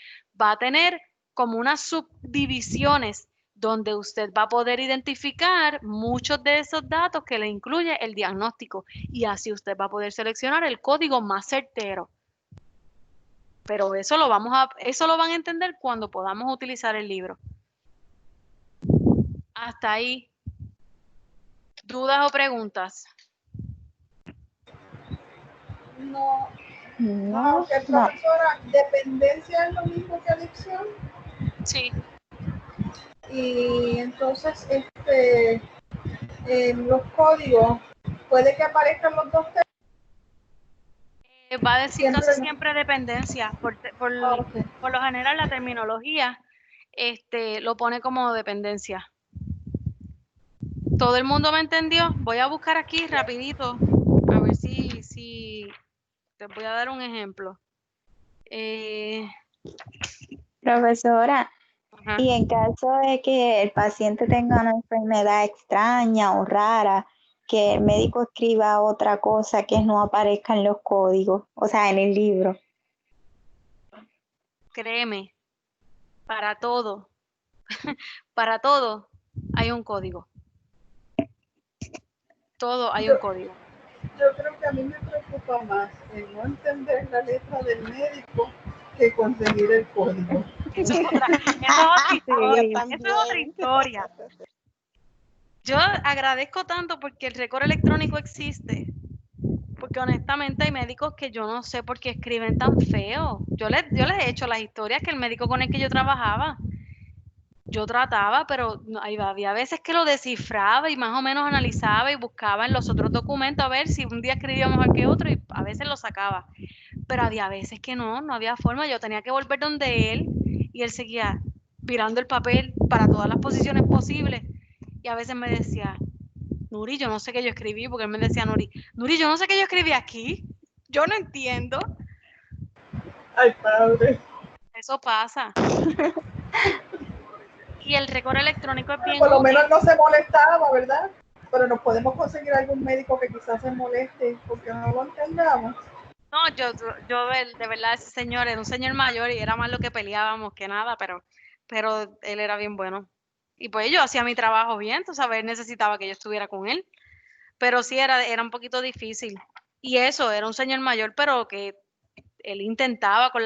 va a tener como unas subdivisiones donde usted va a poder identificar muchos de esos datos que le incluye el diagnóstico y así usted va a poder seleccionar el código más certero. Pero eso lo van a entender cuando podamos utilizar el libro. Hasta ahí. ¿Dudas o preguntas? No, No, ok, no. profesora, dependencia es lo mismo que adicción. Sí. Y entonces, en los códigos, puede que aparezcan los dos términos. Va a decir Siempre casi no. siempre dependencia. Ok. Por lo general la terminología lo pone como dependencia. ¿Todo el mundo me entendió? Voy a buscar aquí rapidito. A ver si te voy a dar un ejemplo. Profesora, Ajá. y en caso de que el paciente tenga una enfermedad extraña o rara, que el médico escriba otra cosa que no aparezca en los códigos, o sea, en el libro. Créeme, para todo, para todo hay un código. Todo hay un código. Yo creo que a mí me preocupa más el no entender la letra del médico que conseguir el código. Eso es otra historia. Sí. Eso es otra historia. Yo agradezco tanto porque el récord electrónico existe. Porque honestamente hay médicos que yo no sé por qué escriben tan feo. Yo les he hecho las historias que el médico con el que yo trabajaba, yo trataba, pero había veces que lo descifraba y más o menos analizaba y buscaba en los otros documentos a ver si un día escribía mejor que otro y a veces lo sacaba. Pero había veces que no había forma. Yo tenía que volver donde él y él seguía virando el papel para todas las posiciones posibles. Y a veces me decía, Nuri, yo no sé qué yo escribí, porque él me decía, Nuri, yo no sé qué yo escribí aquí. Yo no entiendo. Ay, padre. Eso pasa. Y el récord electrónico es bien Por lo útil. menos no se molestaba, ¿verdad? Pero nos podemos conseguir algún médico que quizás se moleste porque no lo entendamos. No, yo de verdad ese señor era un señor mayor y era más lo que peleábamos que nada, pero él era bien bueno. Y pues yo hacía mi trabajo bien, tú sabes, él necesitaba que yo estuviera con él. Pero sí era un poquito difícil. Y eso, era un señor mayor, pero que él intentaba con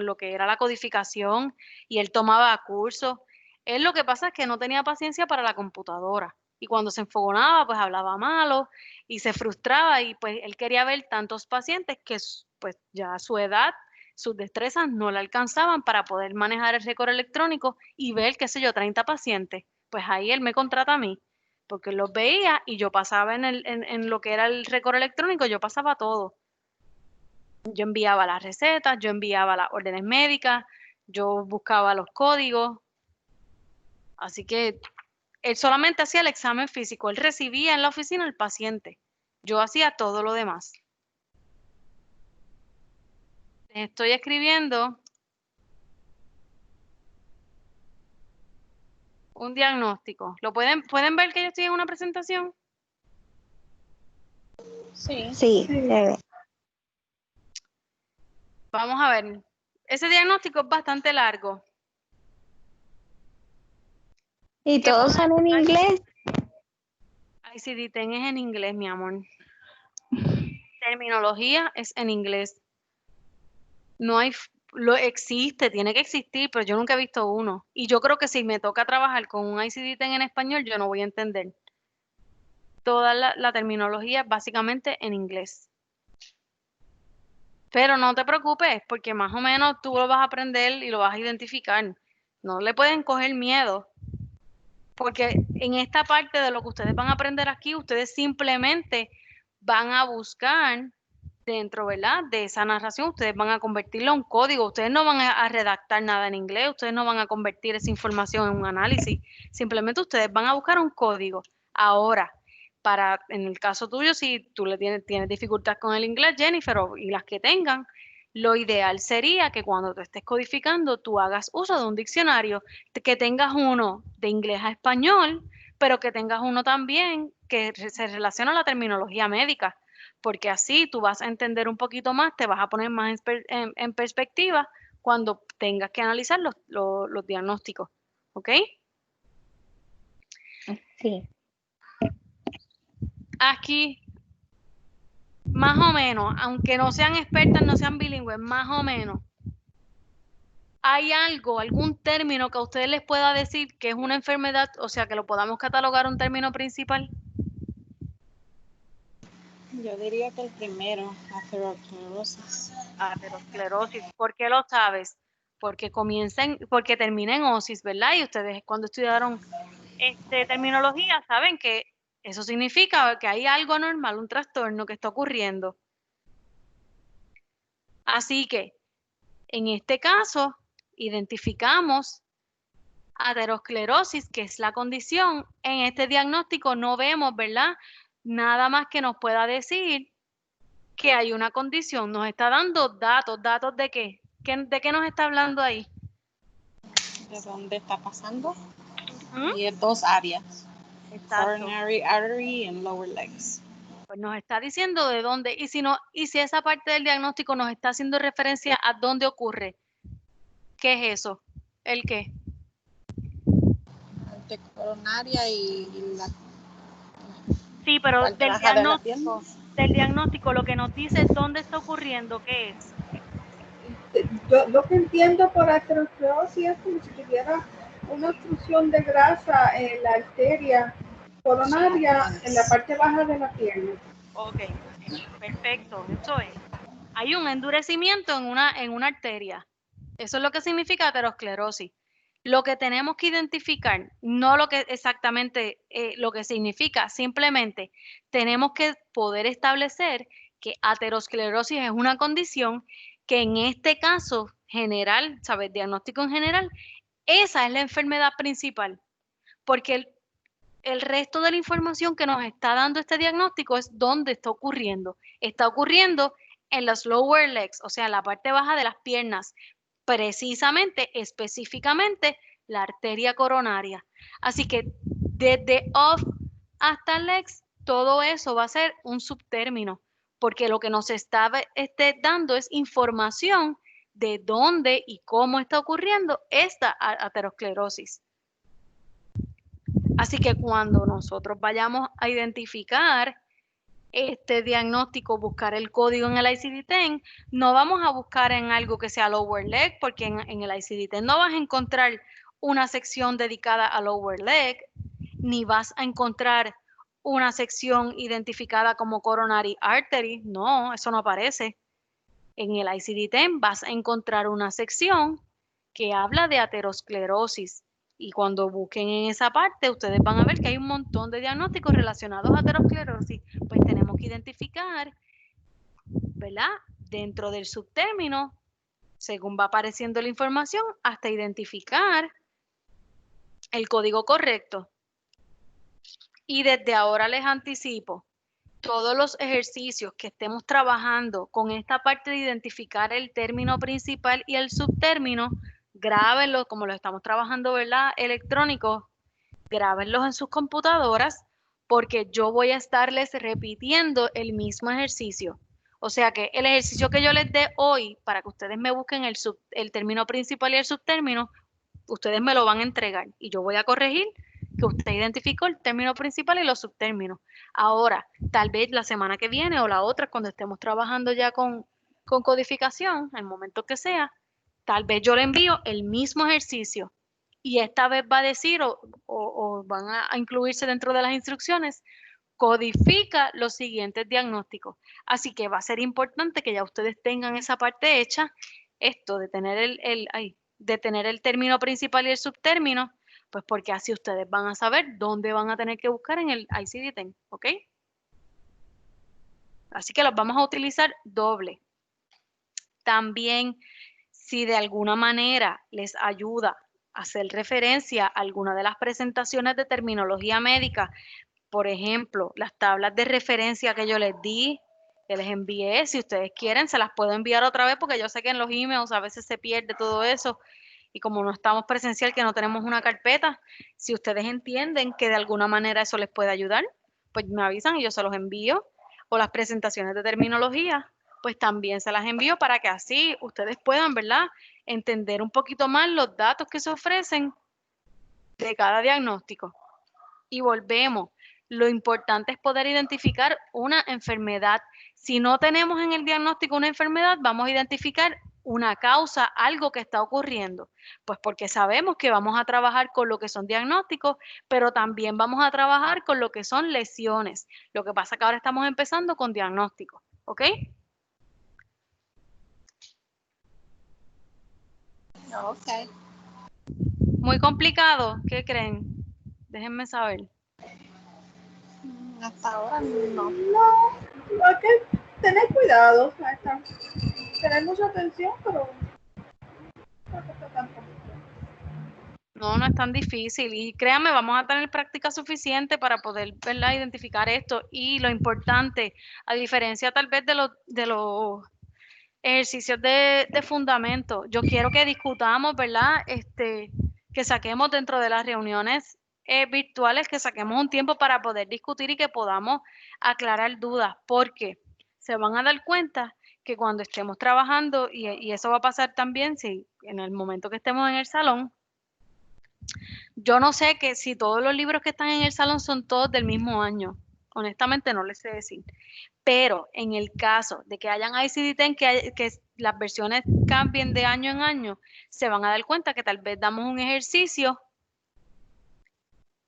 lo que era la codificación y él tomaba cursos. Él lo que pasa es que no tenía paciencia para la computadora. Y cuando se enfogonaba, pues hablaba malo y se frustraba y pues él quería ver tantos pacientes que pues ya a su edad, sus destrezas no le alcanzaban para poder manejar el récord electrónico y ver, qué sé yo, 30 pacientes. Pues ahí él me contrata a mí, porque él los veía y yo pasaba en lo que era el récord electrónico, yo pasaba todo. Yo enviaba las recetas, yo enviaba las órdenes médicas, yo buscaba los códigos. Así que él solamente hacía el examen físico, él recibía en la oficina al paciente. Yo hacía todo lo demás. Estoy escribiendo un diagnóstico. ¿Pueden ver que yo estoy en una presentación? Sí. Sí, se ve. Vamos a ver. Ese diagnóstico es bastante largo. ¿Y ¿Qué todos son en inglés? ICD-10 es en inglés, mi amor. Terminología es en inglés. No hay, lo existe, tiene que existir, pero yo nunca he visto uno. Y yo creo que si me toca trabajar con un ICD-10 en español, yo no voy a entender. Toda la terminología es básicamente en inglés. Pero no te preocupes, porque más o menos tú lo vas a aprender y lo vas a identificar. No le pueden coger miedo, porque en esta parte de lo que ustedes van a aprender aquí, ustedes simplemente van a buscar dentro, ¿verdad? De esa narración, ustedes van a convertirlo a un código, ustedes no van a redactar nada en inglés, ustedes no van a convertir esa información en un análisis, simplemente ustedes van a buscar un código. Ahora, para, en el caso tuyo, si tú tienes dificultad con el inglés, Jennifer, y las que tengan, lo ideal sería que cuando tú estés codificando, tú hagas uso de un diccionario, que tengas uno de inglés a español, pero que tengas uno también que se relaciona a la terminología médica, porque así tú vas a entender un poquito más, te vas a poner más en perspectiva cuando tengas que analizar los diagnósticos, ¿ok? Sí. Aquí, más o menos, aunque no sean expertas, no sean bilingües, más o menos, ¿hay algo, algún término que a ustedes les pueda decir que es una enfermedad, o sea, que lo podamos catalogar un término principal? Yo diría que el primero, aterosclerosis. Aterosclerosis. ¿Por qué lo sabes? Porque porque termina en osis, ¿verdad? Y ustedes cuando estudiaron terminología saben que eso significa que hay algo anormal, un trastorno que está ocurriendo. Así que, en este caso, identificamos aterosclerosis, que es la condición. En este diagnóstico no vemos, ¿verdad? Nada más que nos pueda decir que hay una condición. Nos está dando datos. ¿Datos de qué? ¿De qué nos está hablando ahí? ¿De dónde está pasando? ¿Mm? Y es dos áreas. Exacto. Coronary artery and lower legs. Pues nos está diciendo de dónde. Y si esa parte del diagnóstico nos está haciendo referencia a dónde ocurre. ¿Qué es eso? ¿El qué? De coronaria y la Sí, pero parte baja de la pierna. del diagnóstico lo que nos dice es dónde está ocurriendo, ¿qué es? Yo lo que entiendo por aterosclerosis es como si tuviera una obstrucción de grasa en la arteria coronaria en la parte baja de la pierna. Ok, perfecto, eso es. Hay un endurecimiento en una arteria. Eso es lo que significa aterosclerosis. Lo que tenemos que identificar, no lo que exactamente lo que significa, simplemente tenemos que poder establecer que aterosclerosis es una condición que en este caso general, ¿sabes? Diagnóstico en general, esa es la enfermedad principal, porque el resto de la información que nos está dando este diagnóstico es dónde está ocurriendo. Está ocurriendo en las lower legs, o sea, en la parte baja de las piernas, precisamente, específicamente, la arteria coronaria. Así que desde off hasta legs, todo eso va a ser un subtérmino, porque lo que nos está dando es información de dónde y cómo está ocurriendo esta aterosclerosis. Así que cuando nosotros vayamos a identificar este diagnóstico, buscar el código en el ICD-10, no vamos a buscar en algo que sea lower leg, porque en el ICD-10 no vas a encontrar una sección dedicada a lower leg, ni vas a encontrar una sección identificada como coronary artery. No, eso no aparece. En el ICD-10 vas a encontrar una sección que habla de aterosclerosis. Y cuando busquen en esa parte, ustedes van a ver que hay un montón de diagnósticos relacionados a aterosclerosis. Pues tenemos que identificar, ¿verdad? Dentro del subtérmino, según va apareciendo la información, hasta identificar el código correcto. Y desde ahora les anticipo, todos los ejercicios que estemos trabajando con esta parte de identificar el término principal y el subtérmino, grábenlos como lo estamos trabajando, ¿verdad? Electrónicos, grábenlos en sus computadoras porque yo voy a estarles repitiendo el mismo ejercicio. O sea que el ejercicio que yo les dé hoy para que ustedes me busquen el término principal y el subtérmino, ustedes me lo van a entregar y yo voy a corregir que usted identificó el término principal y los subtérminos. Ahora, tal vez la semana que viene o la otra, cuando estemos trabajando ya con codificación, el momento que sea, tal vez yo le envío el mismo ejercicio y esta vez va a decir o van a incluirse dentro de las instrucciones, codifica los siguientes diagnósticos. Así que va a ser importante que ya ustedes tengan esa parte hecha, esto de tener de tener el término principal y el subtérmino, pues porque así ustedes van a saber dónde van a tener que buscar en el ICD-10, ¿ok? Así que los vamos a utilizar doble. También, si de alguna manera les ayuda a hacer referencia a alguna de las presentaciones de terminología médica, por ejemplo, las tablas de referencia que yo les di, que les envié, si ustedes quieren, se las puedo enviar otra vez porque yo sé que en los emails a veces se pierde todo eso y como no estamos presencial, que no tenemos una carpeta, si ustedes entienden que de alguna manera eso les puede ayudar, pues me avisan y yo se los envío. O las presentaciones de terminología, pues también se las envío para que así ustedes puedan, ¿verdad?, entender un poquito más los datos que se ofrecen de cada diagnóstico. Y volvemos. Lo importante es poder identificar una enfermedad. Si no tenemos en el diagnóstico una enfermedad, vamos a identificar una causa, algo que está ocurriendo. Pues porque sabemos que vamos a trabajar con lo que son diagnósticos, pero también vamos a trabajar con lo que son lesiones. Lo que pasa es que ahora estamos empezando con diagnósticos, ¿ok? Ok. Muy complicado, ¿qué creen? Déjenme saber. Hasta ahora no. No, hay que tener cuidado, o sea, tener mucha atención, pero no está tan complicado. No, no es tan difícil y créanme, vamos a tener práctica suficiente para poder, ¿verdad?, identificar esto. Y lo importante, a diferencia tal vez de los ejercicios de fundamento, yo quiero que discutamos, ¿verdad?, que saquemos dentro de las reuniones virtuales, que saquemos un tiempo para poder discutir y que podamos aclarar dudas, porque se van a dar cuenta que cuando estemos trabajando, y eso va a pasar también si en el momento que estemos en el salón, yo no sé que si todos los libros que están en el salón son todos del mismo año. Honestamente no les sé decir. Pero en el caso de que hayan ICD-10, que las versiones cambien de año en año, se van a dar cuenta que tal vez damos un ejercicio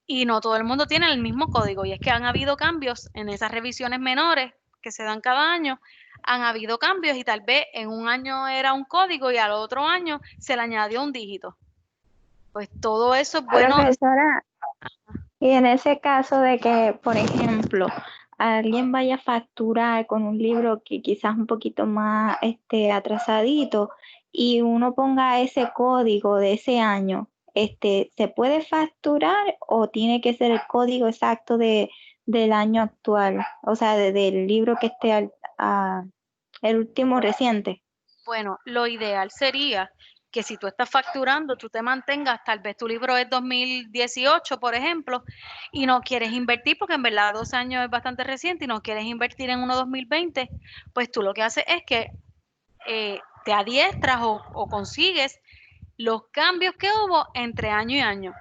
y no todo el mundo tiene el mismo código. Y es que han habido cambios en esas revisiones menores que se dan cada año. Han habido cambios y tal vez en un año era un código y al otro año se le añadió un dígito. Pues todo eso es bueno. Profesora, y en ese caso de que, por ejemplo, alguien vaya a facturar con un libro que quizás un poquito más atrasadito y uno ponga ese código de ese año, ¿se puede facturar o tiene que ser el código exacto del año actual? O sea, del libro que esté el último reciente. Bueno, lo ideal sería que si tú estás facturando, tú te mantengas, tal vez tu libro es 2018, por ejemplo, y no quieres invertir, porque en verdad 2 años es bastante reciente y no quieres invertir en uno 2020, pues tú lo que haces es que te adiestras o consigues los cambios que hubo entre año y año.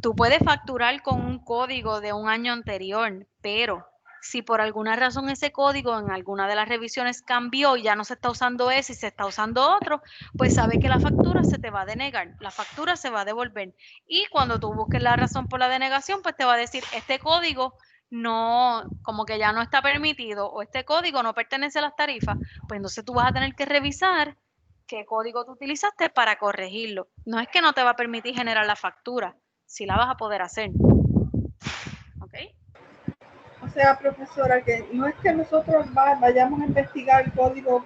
Tú puedes facturar con un código de un año anterior, pero si por alguna razón ese código en alguna de las revisiones cambió y ya no se está usando ese y se está usando otro, pues sabes que la factura se te va a denegar, la factura se va a devolver. Y cuando tú busques la razón por la denegación, pues te va a decir, este código no, como que ya no está permitido o este código no pertenece a las tarifas, pues entonces tú vas a tener que revisar qué código tú utilizaste para corregirlo. No es que no te va a permitir generar la factura, si la vas a poder hacer. ¿Ok? O sea, profesora, que no es que nosotros vayamos a investigar el código,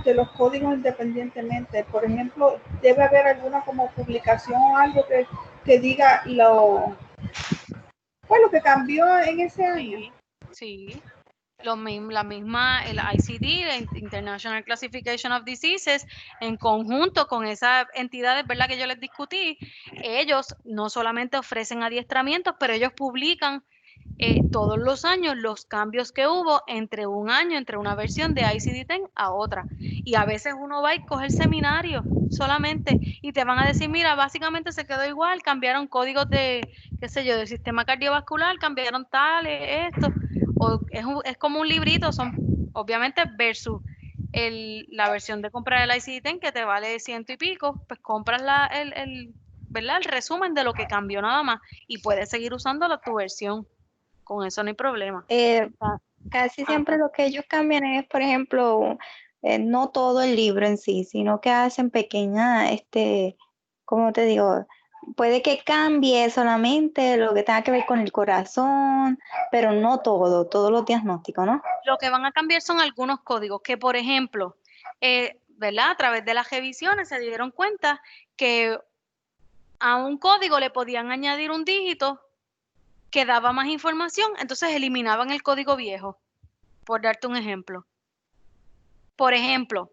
los códigos independientemente. Por ejemplo, debe haber alguna como publicación o algo que diga lo que cambió en ese año. Sí. La misma, el ICD, el International Classification of Diseases, en conjunto con esas entidades, ¿verdad?, que yo les discutí, ellos no solamente ofrecen adiestramientos, pero ellos publican todos los años los cambios que hubo entre un año, entre una versión de ICD-10 a otra. Y a veces uno va y coge el seminario solamente y te van a decir, mira, básicamente se quedó igual, cambiaron códigos de, qué sé yo, del sistema cardiovascular, cambiaron tales, esto. O es como un librito, son obviamente versus la versión de comprar el ICD-10 que te vale 100 y pico, pues compras ¿verdad?, el resumen de lo que cambió nada más y puedes seguir usando tu versión. Con eso no hay problema. Casi siempre lo que ellos cambian es, por ejemplo, no todo el libro en sí, sino que hacen pequeñas, ¿cómo te digo? Puede que cambie solamente lo que tenga que ver con el corazón, pero no todos los diagnósticos, ¿no? Lo que van a cambiar son algunos códigos que, por ejemplo, ¿verdad?, a través de las revisiones se dieron cuenta que a un código le podían añadir un dígito que daba más información, entonces eliminaban el código viejo, por darte un ejemplo. Por ejemplo,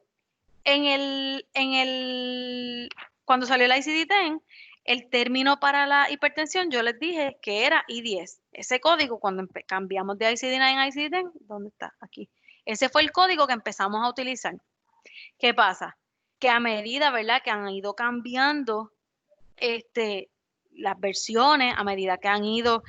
cuando salió la ICD-10, el término para la hipertensión, yo les dije que era I10. Ese código, cuando cambiamos de ICD-9 a ICD-10, ¿dónde está? Aquí. Ese fue el código que empezamos a utilizar. ¿Qué pasa? Que a medida, ¿verdad?, que han ido cambiando las versiones, a medida que han ido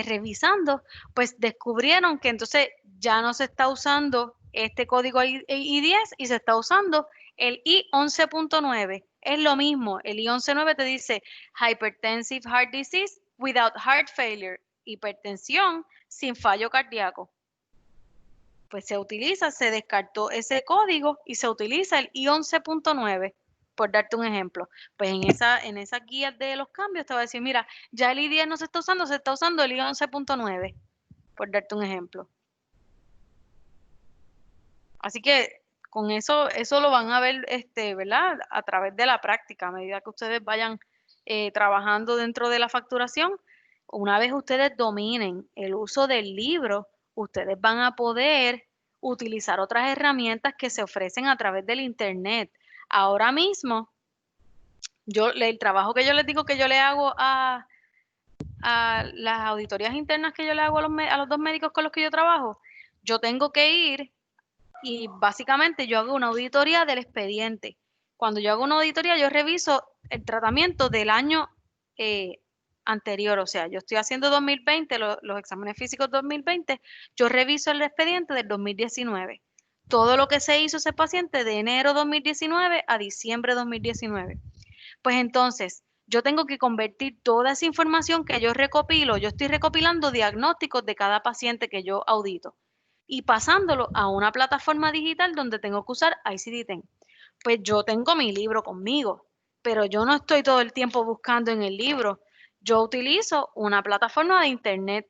revisando, pues descubrieron que entonces ya no se está usando este código I10 y se está usando el I11.9. Es lo mismo, el I11.9 te dice Hypertensive Heart Disease without heart failure, hipertensión sin fallo cardíaco. Pues se descartó ese código y se utiliza el I11.9, por darte un ejemplo. Pues en esas guías de los cambios te va a decir, mira, ya el I10 no se está usando el I11.9, por darte un ejemplo. Así que con eso lo van a ver, ¿verdad?, a través de la práctica, a medida que ustedes vayan trabajando dentro de la facturación. Una vez ustedes dominen el uso del libro, ustedes van a poder utilizar otras herramientas que se ofrecen a través del internet. Ahora mismo, el trabajo que yo les digo que yo le hago a las auditorías internas que yo le hago a los 2 médicos con los que yo trabajo, yo tengo que ir y básicamente yo hago una auditoría del expediente. Cuando yo hago una auditoría, yo reviso el tratamiento del año anterior, o sea, yo estoy haciendo 2020, los exámenes físicos 2020, yo reviso el expediente del 2019. Todo lo que se hizo ese paciente de enero 2019 a diciembre 2019. Pues entonces, yo tengo que convertir toda esa información que yo recopilo, yo estoy recopilando diagnósticos de cada paciente que yo audito y pasándolo a una plataforma digital donde tengo que usar ICD-10. Pues yo tengo mi libro conmigo, pero yo no estoy todo el tiempo buscando en el libro. Yo utilizo una plataforma de internet,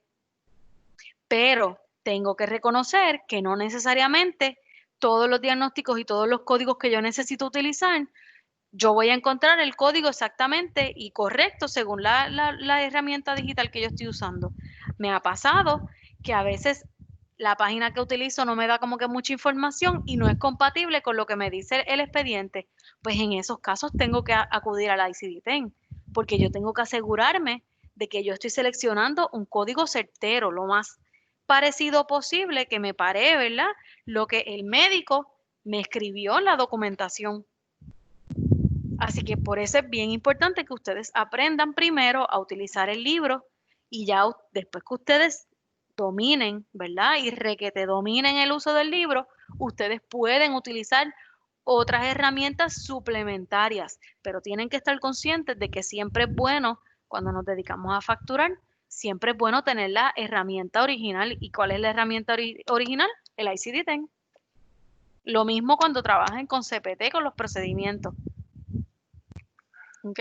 pero tengo que reconocer que no necesariamente todos los diagnósticos y todos los códigos que yo necesito utilizar, yo voy a encontrar el código exactamente y correcto según la herramienta digital que yo estoy usando. Me ha pasado que a veces la página que utilizo no me da como que mucha información y no es compatible con lo que me dice el expediente. Pues en esos casos tengo que acudir a la ICD-10, porque yo tengo que asegurarme de que yo estoy seleccionando un código certero, lo más parecido posible que me pare, ¿verdad?, lo que el médico me escribió en la documentación. Así que por eso es bien importante que ustedes aprendan primero a utilizar el libro y ya después que ustedes dominen, ¿verdad?, y requete dominen el uso del libro, ustedes pueden utilizar otras herramientas suplementarias, pero tienen que estar conscientes de que siempre es bueno, cuando nos dedicamos a facturar, siempre es bueno tener la herramienta original. ¿Y cuál es la herramienta original? El ICD-10. Lo mismo cuando trabajen con CPT, con los procedimientos. ¿Ok?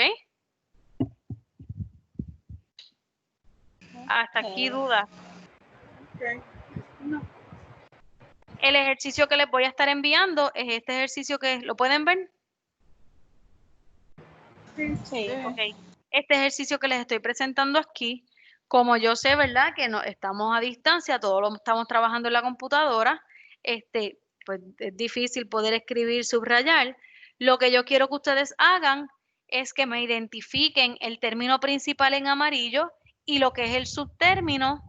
Hasta aquí dudas. Okay. No. El ejercicio que les voy a estar enviando es este ejercicio que lo pueden ver. Sí. Ok. Este ejercicio que les estoy presentando aquí, como yo sé, ¿verdad?, que no estamos a distancia, todos lo estamos trabajando en la computadora, pues es difícil poder escribir, subrayar. Lo que yo quiero que ustedes hagan es que me identifiquen el término principal en amarillo y lo que es el subtérmino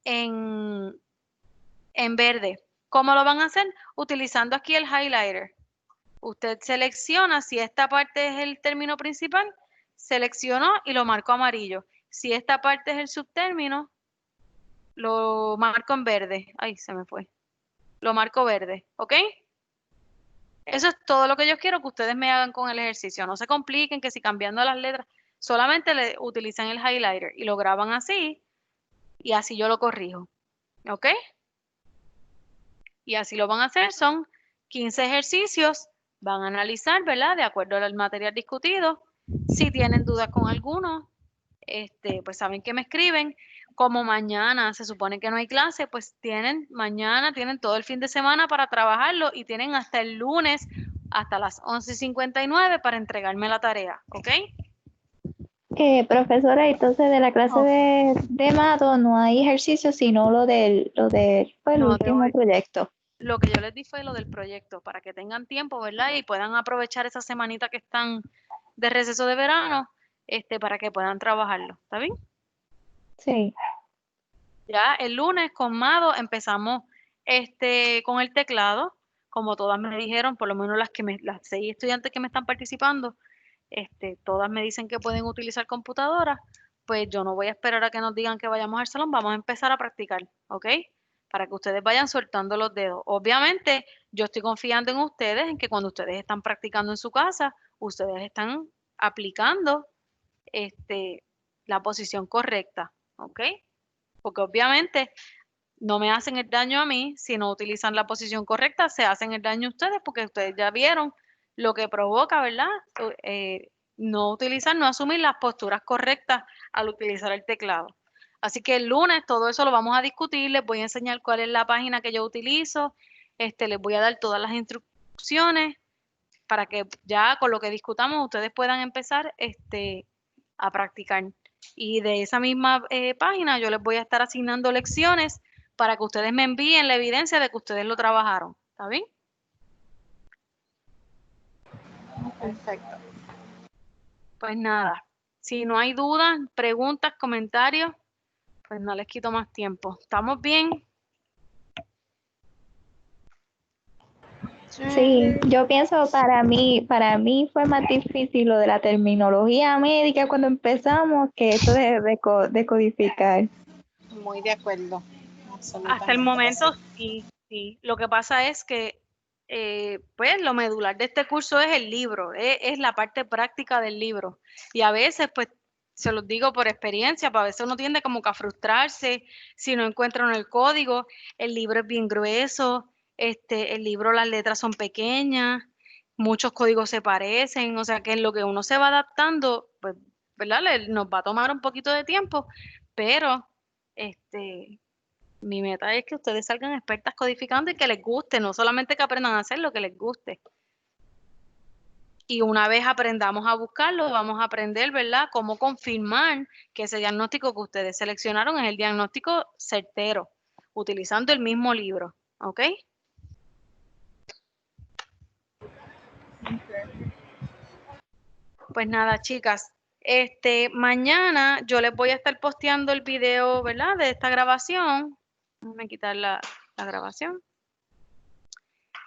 en verde. ¿Cómo lo van a hacer? Utilizando aquí el highlighter. Usted selecciona si esta parte es el término principal, seleccionó y lo marcó amarillo. Si esta parte es el subtérmino, lo marco en verde. Ay, se me fue. Lo marco verde, ¿ok? Eso es todo lo que yo quiero que ustedes me hagan con el ejercicio. No se compliquen que si cambiando las letras, solamente le utilizan el highlighter y lo graban así y así yo lo corrijo, ¿ok? Y así lo van a hacer, son 15 ejercicios, van a analizar, ¿verdad?, de acuerdo al material discutido. Si tienen dudas con alguno, pues saben que me escriben. Como mañana se supone que no hay clase, pues mañana tienen todo el fin de semana para trabajarlo y tienen hasta el lunes, hasta las 11:59 para entregarme la tarea, ¿ok? Profesora, entonces de la clase de Mato no hay ejercicio, sino pues, el No, último proyecto. lo que yo les di fue lo del proyecto, para que tengan tiempo, ¿verdad? Y puedan aprovechar esa semanita que están de receso de verano, para que puedan trabajarlo. ¿Está bien? Sí. Ya el lunes con Mado empezamos con el teclado, como todas me dijeron, por lo menos las 6 estudiantes que me están participando, todas me dicen que pueden utilizar computadoras, pues yo no voy a esperar a que nos digan que vayamos al salón, vamos a empezar a practicar, ¿ok? Para que ustedes vayan soltando los dedos. Obviamente, yo estoy confiando en ustedes, en que cuando ustedes están practicando en su casa, ustedes están aplicando la posición correcta, ¿ok? Porque obviamente no me hacen el daño a mí si no utilizan la posición correcta, se hacen el daño a ustedes porque ustedes ya vieron lo que provoca, ¿verdad? No utilizar, no asumir las posturas correctas al utilizar el teclado. Así que el lunes todo eso lo vamos a discutir, les voy a enseñar cuál es la página que yo utilizo, les voy a dar todas las instrucciones para que ya con lo que discutamos ustedes puedan empezar a practicar. Y de esa misma página yo les voy a estar asignando lecciones para que ustedes me envíen la evidencia de que ustedes lo trabajaron. ¿Está bien? Perfecto. Pues nada, si no hay dudas, preguntas, comentarios, pues no les quito más tiempo. ¿Estamos bien? Sí, yo pienso para mí fue más difícil lo de la terminología médica cuando empezamos que esto de codificar. Muy de acuerdo. Hasta el momento sí, sí. Lo que pasa es que pues lo medular de este curso es el libro, es la parte práctica del libro. Y a veces, pues, se los digo por experiencia, pues a veces uno tiende como que a frustrarse si no encuentran el código. El libro es bien grueso, el libro, las letras son pequeñas, muchos códigos se parecen, o sea que en lo que uno se va adaptando, pues, ¿verdad? Nos va a tomar un poquito de tiempo, pero mi meta es que ustedes salgan expertas codificando y que les guste, no solamente que aprendan a hacer lo que les guste. Y una vez aprendamos a buscarlo, vamos a aprender, ¿verdad?, cómo confirmar que ese diagnóstico que ustedes seleccionaron es el diagnóstico certero, utilizando el mismo libro, ¿ok? Pues nada, chicas, mañana yo les voy a estar posteando el video, ¿verdad?, de esta grabación. Déjame quitar la grabación.